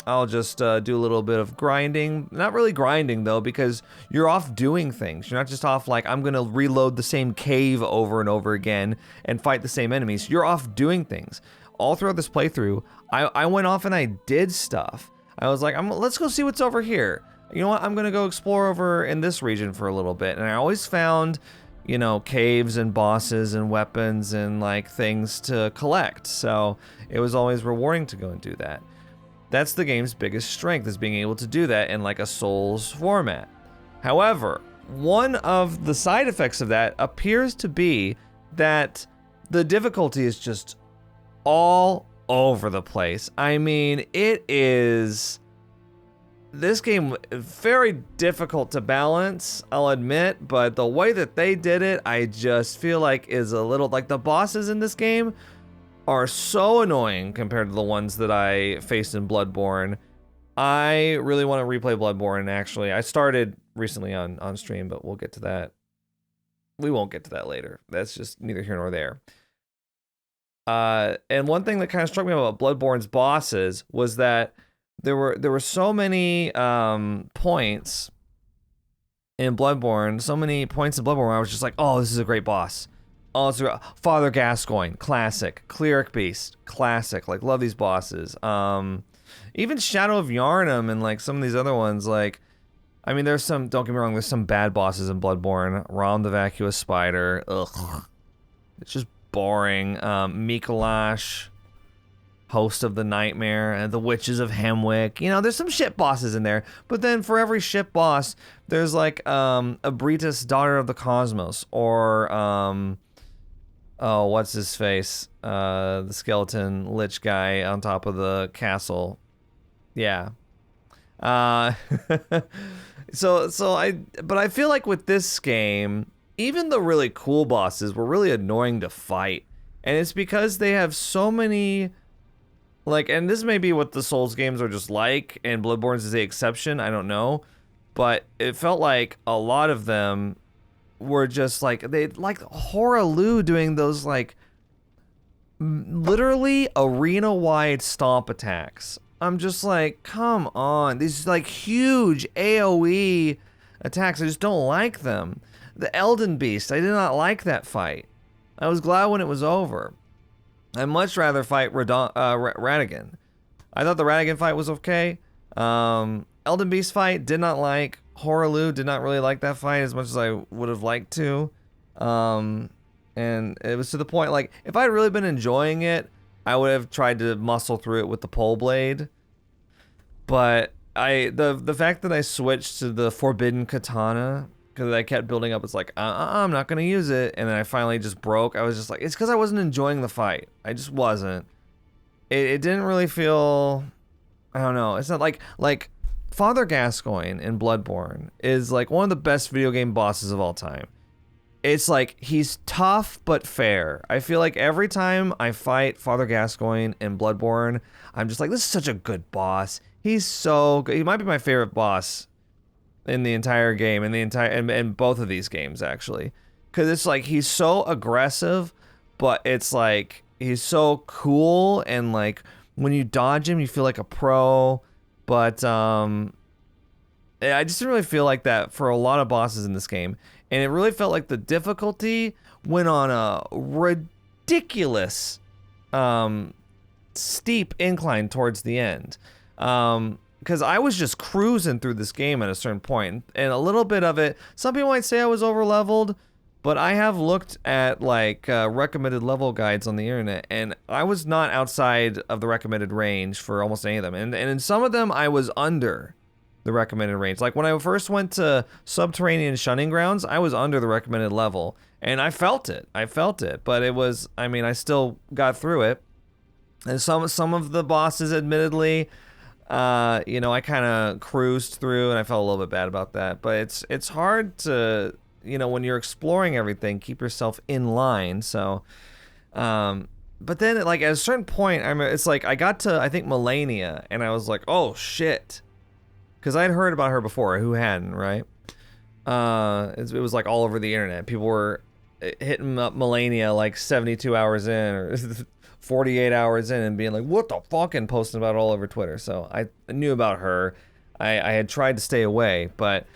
I'll just do a little bit of grinding. Not really grinding though, because you're off doing things. You're not just off like, I'm gonna reload the same cave over and over again and fight the same enemies. You're off doing things. All throughout this playthrough, I went off and I did stuff. I was like, let's go see what's over here. You know what, I'm gonna go explore over in this region for a little bit. And I always found, you know, caves and bosses and weapons and like things to collect. So it was always rewarding to go and do that. That's the game's biggest strength, is being able to do that in like a Souls format. However, one of the side effects of that appears to be that the difficulty is just all over the place. I mean, it is... This game, very difficult to balance, I'll admit, but the way that they did it, I just feel like is a little... Like, the bosses in this game are so annoying compared to the ones that I faced in Bloodborne. I really want to replay Bloodborne, actually. I started recently on stream, but we'll get to that. We won't get to that later. That's just neither here nor there. And one thing that kind of struck me about Bloodborne's bosses was that there were so many points in Bloodborne, where I was just like, oh, this is a great boss. Oh, it's Father Gascoigne, classic. Cleric Beast, classic. Like, love these bosses. Even Shadow of Yharnam and like some of these other ones, like, I mean, there's some, don't get me wrong, there's some bad bosses in Bloodborne. Rom the Vacuous Spider, ugh. It's just boring. Mikolash, Host of the Nightmare, and the Witches of Hemwick. You know, there's some shit bosses in there, but then for every shit boss, there's like Abritus, Daughter of the Cosmos, or oh, what's his face? The skeleton lich guy on top of the castle. Yeah. But I feel like with this game, even the really cool bosses were really annoying to fight. And it's because they have so many, like, and this may be what the Souls games are just like, and Bloodborne's is the exception, I don't know. But it felt like a lot of them were just like, they like Horalu doing those like literally arena-wide stomp attacks. I'm just like, come on, these like huge AoE attacks, I just don't like them. The Elden Beast, I did not like that fight. I was glad when it was over. I'd much rather fight Radagon. I thought the Radagon fight was okay. Elden Beast fight, did not like. Horalu, did not really like that fight as much as I would have liked to. And it was to the point, like, if I had really been enjoying it, I would have tried to muscle through it with the pole blade. But the fact that I switched to the Forbidden Katana, because I kept building up, it's like, I'm not going to use it. And then I finally just broke. I was just like, it's because I wasn't enjoying the fight. I just wasn't. It didn't really feel, I don't know. It's not like Father Gascoigne in Bloodborne is like one of the best video game bosses of all time. It's like, he's tough but fair. I feel like every time I fight Father Gascoigne in Bloodborne, I'm just like, this is such a good boss. He's so good. He might be my favorite boss in the entire game, in both of these games, actually. Because it's like, he's so aggressive, but it's like, he's so cool, and like, when you dodge him, you feel like a pro. But I just didn't really feel like that for a lot of bosses in this game. And it really felt like the difficulty went on a ridiculous steep incline towards the end. Because I was just cruising through this game at a certain point, and a little bit of it, some people might say I was over-leveled, but I have looked at like recommended level guides on the internet, and I was not outside of the recommended range for almost any of them. And in some of them, I was under the recommended range. Like when I first went to Subterranean Shunning Grounds, I was under the recommended level, and I felt it, but it was, I mean, I still got through it. And some of the bosses, admittedly, you know, I kind of cruised through, and I felt a little bit bad about that. But it's hard to, you know, when you're exploring everything, keep yourself in line. So, but then like at a certain point, it's like I got to, I think, Melania, and I was like, oh shit, because I'd heard about her before. Who hadn't, right? It was like all over the internet. People were hitting up Melania like 72 hours in, or 48 hours in and being like, what the fuck, and posting about it all over Twitter. So I knew about her. I had tried to stay away, but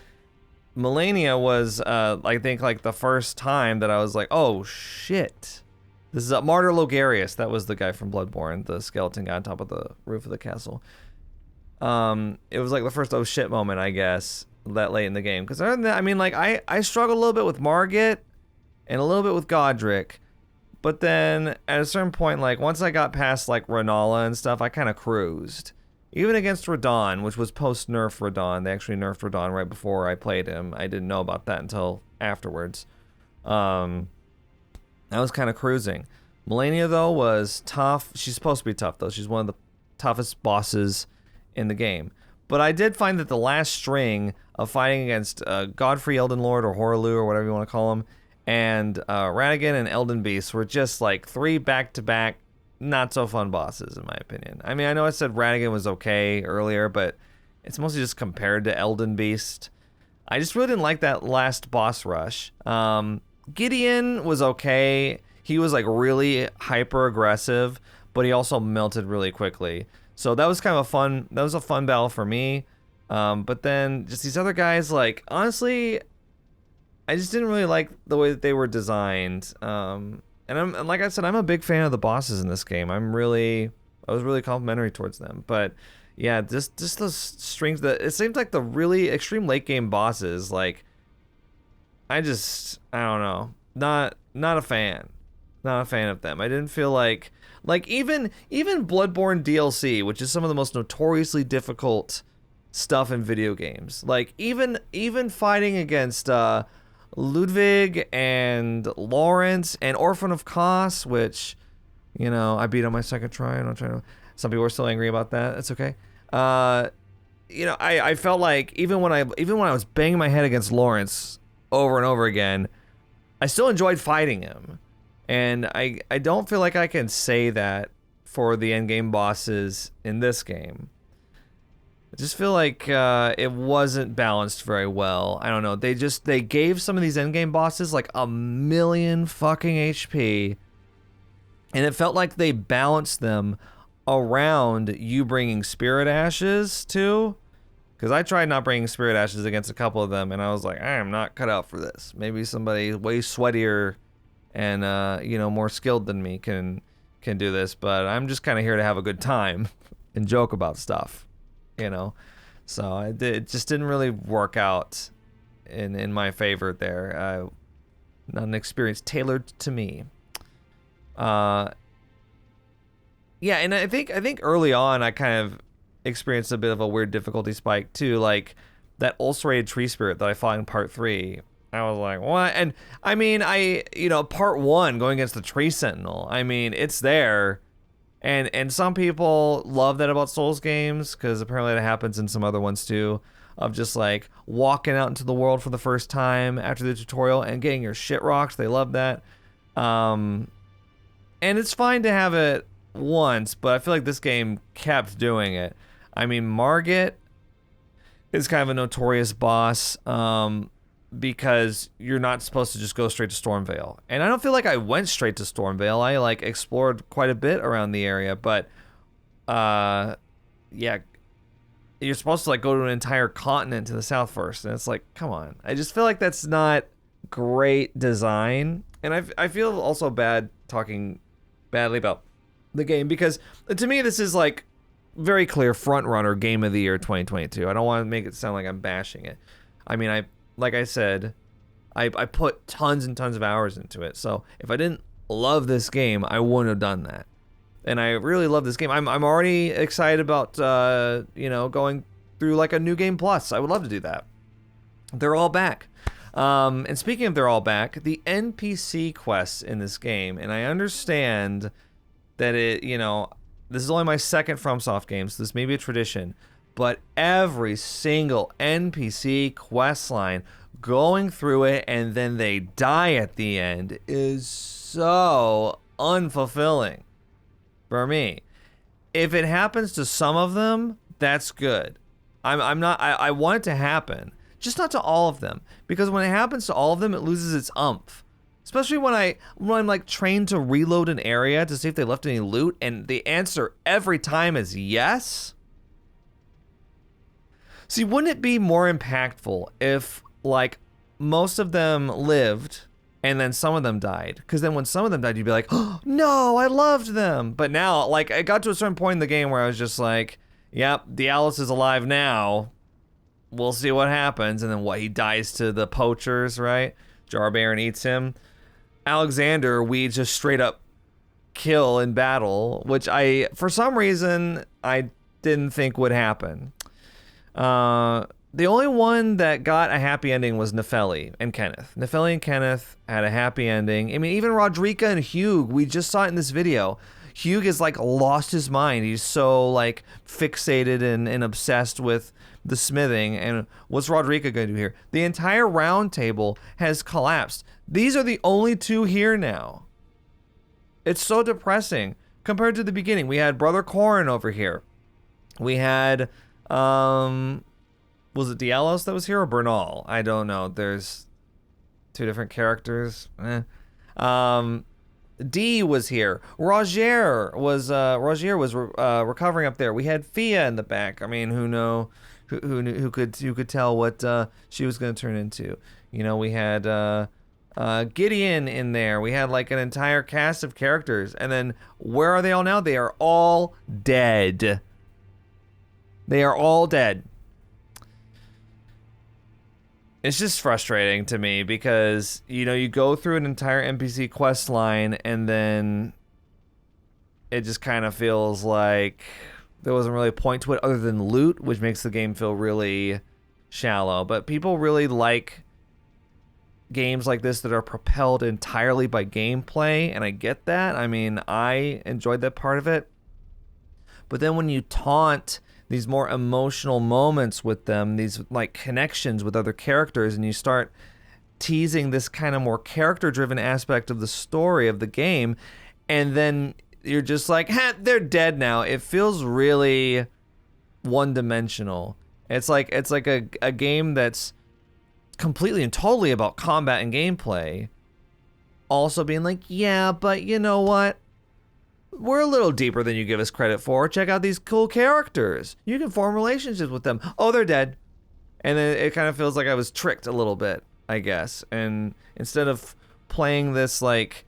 Malenia was, I think, like the first time that I was like, oh shit. This is Martyr Logarius. That was the guy from Bloodborne, the skeleton guy on top of the roof of the castle. It was like the first oh shit moment, I guess, that late in the game. Because other than that, I mean, like, I struggled a little bit with Margit and a little bit with Godric. But then at a certain point, like, once I got past, like, Renala and stuff, I kind of cruised. Even against Radon, which was post-nerf Radon. They actually nerfed Radon right before I played him. I didn't know about that until afterwards. I was kind of cruising. Malenia, though, was tough. She's supposed to be tough, though. She's one of the toughest bosses in the game. But I did find that the last string of fighting against Godfrey, Elden Lord, or Horaloo, or whatever you want to call him, and Radagon and Elden Beast were just like 3 back-to-back, not so fun bosses, in my opinion. I mean, I know I said Radagon was okay earlier, but it's mostly just compared to Elden Beast. I just really didn't like that last boss rush. Gideon was okay. He was like really hyper-aggressive, but he also melted really quickly. So that was kind of a fun battle for me. But then just these other guys, like, honestly, I just didn't really like the way that they were designed. And like I said, I'm a big fan of the bosses in this game. I was really complimentary towards them. But yeah, just those strings that it seems like the really extreme late game bosses, like, I don't know. Not a fan. Not a fan of them. I didn't feel like even Bloodborne DLC, which is some of the most notoriously difficult stuff in video games. Like even fighting against Ludwig and Lawrence and Orphan of Kos, which, you know, I beat on my second try, and I'm trying to. Some people are still angry about that. It's okay. You know, I felt like even when I was banging my head against Lawrence over and over again, I still enjoyed fighting him. And I don't feel like I can say that for the endgame bosses in this game. I just feel like it wasn't balanced very well. I don't know. They gave some of these endgame bosses like 1,000,000 fucking HP, and it felt like they balanced them around you bringing Spirit Ashes too. Because I tried not bringing Spirit Ashes against a couple of them, and I was like, I am not cut out for this. Maybe somebody way sweatier and you know, more skilled than me can do this, but I'm just kind of here to have a good time and joke about stuff, you know. So it just didn't really work out in my favor there. Not an experience tailored to me. Yeah, and I think early on I kind of experienced a bit of a weird difficulty spike too, like that ulcerated tree spirit that I fought in part 3. I was like, what? And I mean, you know, part 1 going against the tree sentinel, I mean, it's there. And some people love that about Souls games, because apparently that happens in some other ones too, of just like walking out into the world for the first time after the tutorial and getting your shit rocked. They love that. And it's fine to have it once, but I feel like this game kept doing it. I mean, Margit is kind of a notorious boss, because you're not supposed to just go straight to Stormvale. And I don't feel like I went straight to Stormvale. I like explored quite a bit around the area, but yeah, you're supposed to like go to an entire continent to the south first, and it's like, come on. I just feel like that's not great design. And I feel also bad talking badly about the game, because to me this is like very clear front runner game of the year 2022. I don't want to make it sound like I'm bashing it. I mean, like I said, I put tons and tons of hours into it. So if I didn't love this game, I wouldn't have done that. And I really love this game. I'm already excited about you know, going through like a new game plus. I would love to do that. They're all back. And speaking of they're all back, the NPC quests in this game, and I understand that it, you know, this is only my second FromSoft game, so this may be a tradition, but every single NPC quest line, going through it and then they die at the end, is so unfulfilling for me. If it happens to some of them, that's good. I want it to happen, just not to all of them, because when it happens to all of them, it loses its umph. Especially when I'm like trained to reload an area to see if they left any loot, and the answer every time is yes. See, wouldn't it be more impactful if like most of them lived and then some of them died? Because then when some of them died, you'd be like, oh, no, I loved them. But now, like, I got to a certain point in the game where I was just like, yep, the Alice is alive now. We'll see what happens. And then what, he dies to the poachers, right? Jarbaron eats him. Alexander, we just straight up kill in battle, which for some reason, I didn't think would happen. The only one that got a happy ending was Nefeli and Kenneth. Nefeli and Kenneth had a happy ending. I mean, even Rodrika and Hugh, we just saw it in this video. Hugh has like lost his mind. He's so like fixated and obsessed with the smithing. And what's Rodrika going to do here? The entire round table has collapsed. These are the only two here now. It's so depressing compared to the beginning. We had Brother Corhyn over here. We had, was it Dialos that was here or Bernal? I don't know. There's two different characters. D was here. Rogier was recovering up there. We had Fia in the back. I mean, who could tell what she was going to turn into? You know, we had Gideon in there. We had like an entire cast of characters. And then where are they all now? They are all dead. They are all dead. It's just frustrating to me because, you know, you go through an entire NPC quest line and then it just kind of feels like there wasn't really a point to it other than loot, which makes the game feel really shallow. But people really like games like this that are propelled entirely by gameplay, and I get that. I mean, I enjoyed that part of it. But then when you taunt these more emotional moments with them, these like connections with other characters, and you start teasing this kind of more character-driven aspect of the story of the game, and then you're just like, they're dead now. It feels really one-dimensional. It's like a game that's completely and totally about combat and gameplay, also being like, yeah, but you know what? We're a little deeper than you give us credit for. Check out these cool characters. You can form relationships with them. Oh, they're dead. And then it kind of feels like I was tricked a little bit, I guess. And instead of playing this like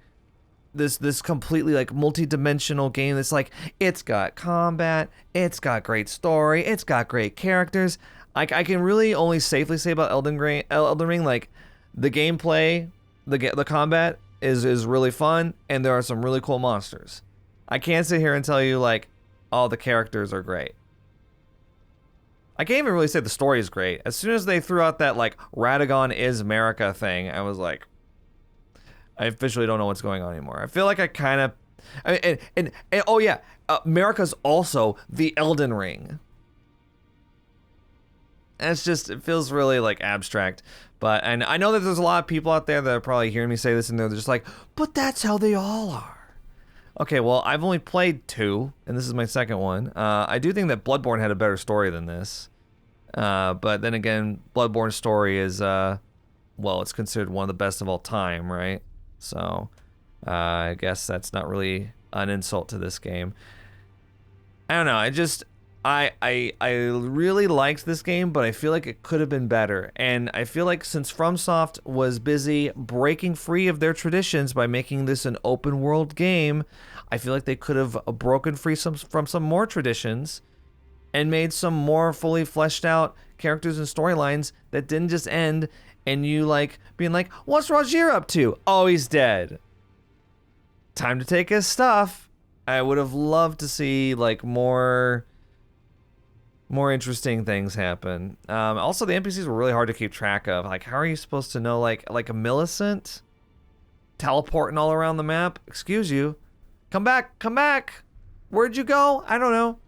this completely like multi-dimensional game that's like, it's got combat, it's got great story, it's got great characters. I can really only safely say about Elden Ring, like the gameplay, the combat is really fun, and there are some really cool monsters. I can't sit here and tell you like, oh, the characters are great. I can't even really say the story is great. As soon as they threw out that like Radagon is America thing, I was like, I officially don't know what's going on anymore. I feel like I kind of, and oh yeah, America's also the Elden Ring. And it's just, it feels really like abstract. But, and I know that there's a lot of people out there that are probably hearing me say this and they're just like, but that's how they all are. Okay, well, I've only played 2, and this is my second one. I do think that Bloodborne had a better story than this. But then again, Bloodborne's story is, well, it's considered one of the best of all time, right? So, I guess that's not really an insult to this game. I don't know, I really liked this game, but I feel like it could have been better. And I feel like since FromSoft was busy breaking free of their traditions by making this an open world game, I feel like they could have broken free from some more traditions and made some more fully fleshed out characters and storylines that didn't just end and you like being like, what's Rogier up to? Oh, he's dead. Time to take his stuff. I would have loved to see like more interesting things happen. Also, the NPCs were really hard to keep track of. Like, how are you supposed to know, like a Millicent teleporting all around the map? Excuse you. Come back. Where'd you go? I don't know.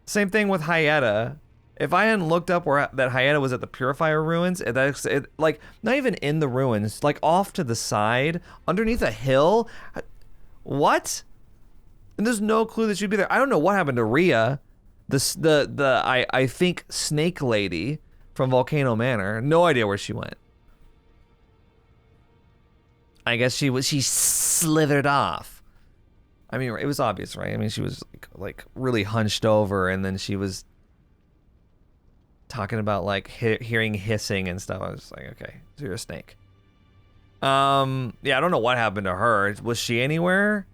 Same thing with Hyetta. If I hadn't looked up where that Hyetta was at the Purifier ruins, it like not even in the ruins, like off to the side, underneath a hill. What? And there's no clue that she'd be there. I don't know what happened to Rhea. I think Snake Lady from Volcano Manor. No idea where she went. I guess she slithered off. I mean, it was obvious, right? I mean, she was like really hunched over, and then she was talking about like hearing hissing and stuff. I was like, okay, so you're a snake. Yeah, I don't know what happened to her. Was she anywhere?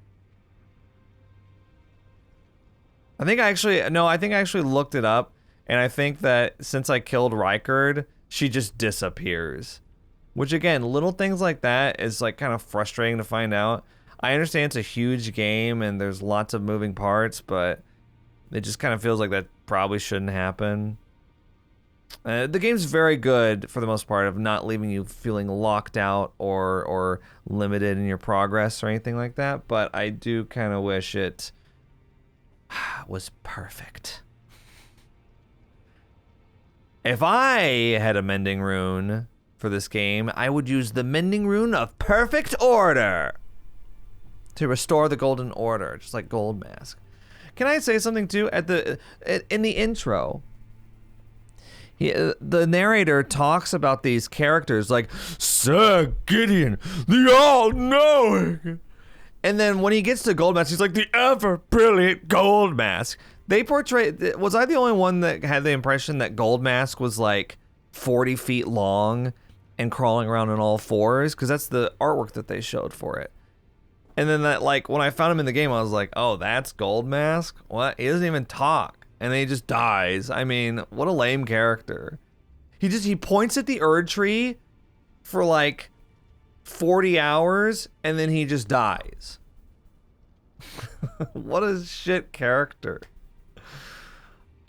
I think I actually looked it up, and I think that since I killed Rykard, she just disappears. Which again, little things like that is like kind of frustrating to find out. I understand it's a huge game and there's lots of moving parts, but it just kind of feels like that probably shouldn't happen. The game's very good for the most part of not leaving you feeling locked out or limited in your progress or anything like that, but I do kind of wish it was perfect. If I had a mending rune for this game, I would use the mending rune of perfect order to restore the golden order, just like Goldmask. Can I say something too? In the intro, the narrator talks about these characters like Sir Gideon, the all-knowing, and then when he gets to Goldmask, he's like the ever-brilliant Goldmask. They portray. Was I the only one that had the impression that Goldmask was like 40 feet long and crawling around on all fours? Because that's the artwork that they showed for it. And then that, like, when I found him in the game, I was like, oh, that's Goldmask? What? He doesn't even talk. And then he just dies. I mean, what a lame character. He points at the Erd tree for like 40 hours and then he just dies. What a shit character.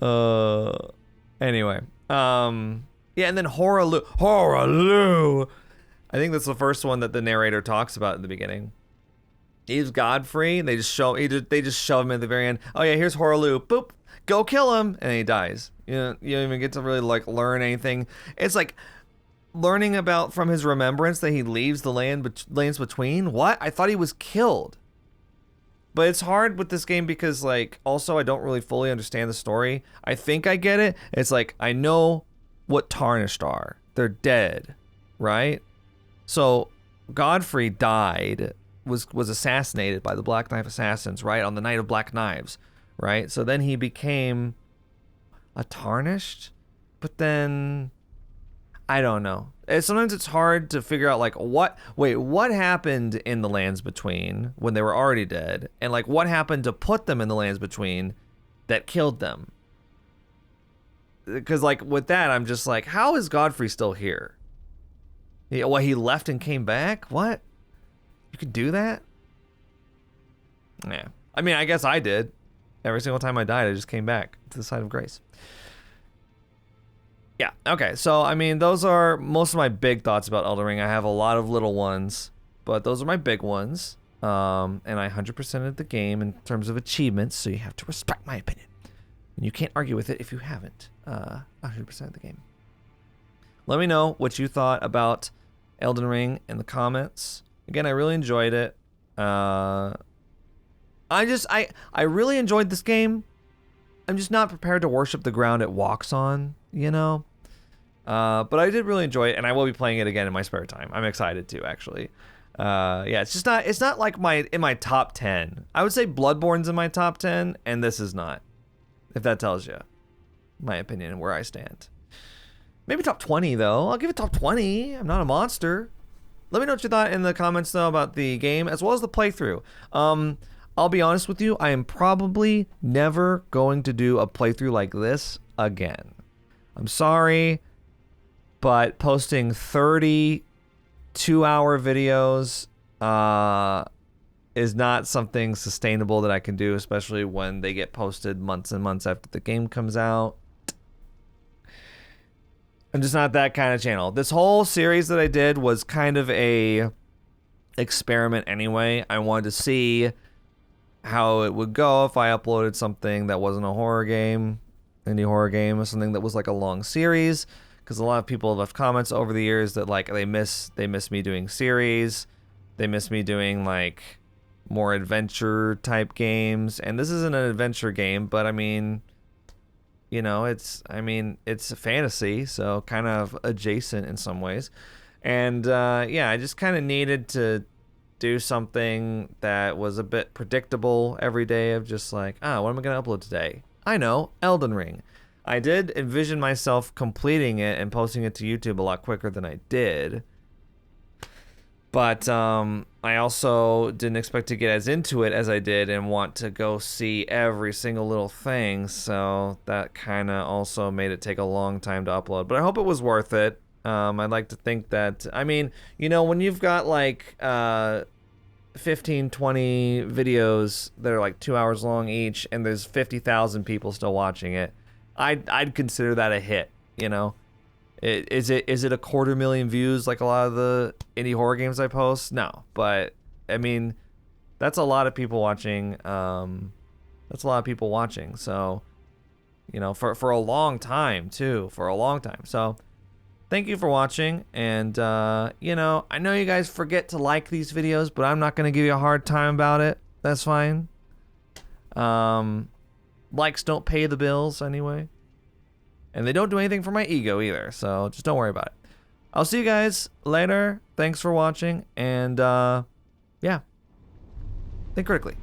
Anyway. Yeah, and then Horaloo. I think that's the first one that the narrator talks about in the beginning. He's Godfrey. They just shove him at the very end. Oh yeah, here's Horaloo. Boop. Go kill him, and he dies. You don't even get to really like learn anything. It's like learning about from his remembrance that he leaves the lands between. What? I thought he was killed. But it's hard with this game because like also I don't really fully understand the story. I think I get it. It's like I know what Tarnished are. They're dead, right? So Godfrey died. Was assassinated by the Black Knife Assassins, right? On the Night of Black Knives, right? So then he became a Tarnished, but then I don't know. Sometimes it's hard to figure out like what happened in the Lands Between when they were already dead, and like what happened to put them in the Lands Between that killed them. Because like with that, I'm just like, how is Godfrey still here? He left and came back? What? You could do that? Yeah. I mean, I guess I did. Every single time I died, I just came back to the side of grace. Yeah, okay. So, I mean, those are most of my big thoughts about Elden Ring. I have a lot of little ones, but those are my big ones. And I 100%ed the game in terms of achievements, so you have to respect my opinion. And you can't argue with it if you haven't 100%ed the game. Let me know what you thought about Elden Ring in the comments. Again, I really enjoyed it. I really enjoyed this game. I'm just not prepared to worship the ground it walks on, you know? But I did really enjoy it, and I will be playing it again in my spare time. I'm excited to, actually. Yeah, it's not like in my top 10. I would say Bloodborne's in my top 10, and this is not. If that tells you my opinion and where I stand. Maybe top 20, though. I'll give it top 20. I'm not a monster. Let me know what you thought in the comments, though, about the game, as well as the playthrough. I'll be honest with you, I am probably never going to do a playthrough like this again. I'm sorry, but posting 30 2-hour videos is not something sustainable that I can do, especially when they get posted months and months after the game comes out. I'm just not that kind of channel. This whole series that I did was kind of a experiment anyway. I wanted to see how it would go if I uploaded something that wasn't a horror game, indie horror game, or something that was like a long series. Because a lot of people have left comments over the years that like they miss me doing series. They miss me doing like more adventure type games. And this isn't an adventure game, but I mean, you know, it's a fantasy, so kind of adjacent in some ways. And yeah, I just kind of needed to do something that was a bit predictable every day of just like, what am I going to upload today? I know, Elden Ring. I did envision myself completing it and posting it to YouTube a lot quicker than I did. But I also didn't expect to get as into it as I did and want to go see every single little thing. So that kind of also made it take a long time to upload. But I hope it was worth it. I'd like to think that, I mean, you know, when you've got like 15, 20 videos that are like 2 hours long each and there's 50,000 people still watching it, I'd consider that a hit, you know? Is it a 250,000 views like a lot of the indie horror games I post? No, but I mean, that's a lot of people watching. That's a lot of people watching. So, you know, for a long time too, for a long time. So, thank you for watching. And you know, I know you guys forget to like these videos, but I'm not gonna give you a hard time about it. That's fine. Likes don't pay the bills anyway. And they don't do anything for my ego either, so just don't worry about it. I'll see you guys later. Thanks for watching, and yeah, think critically.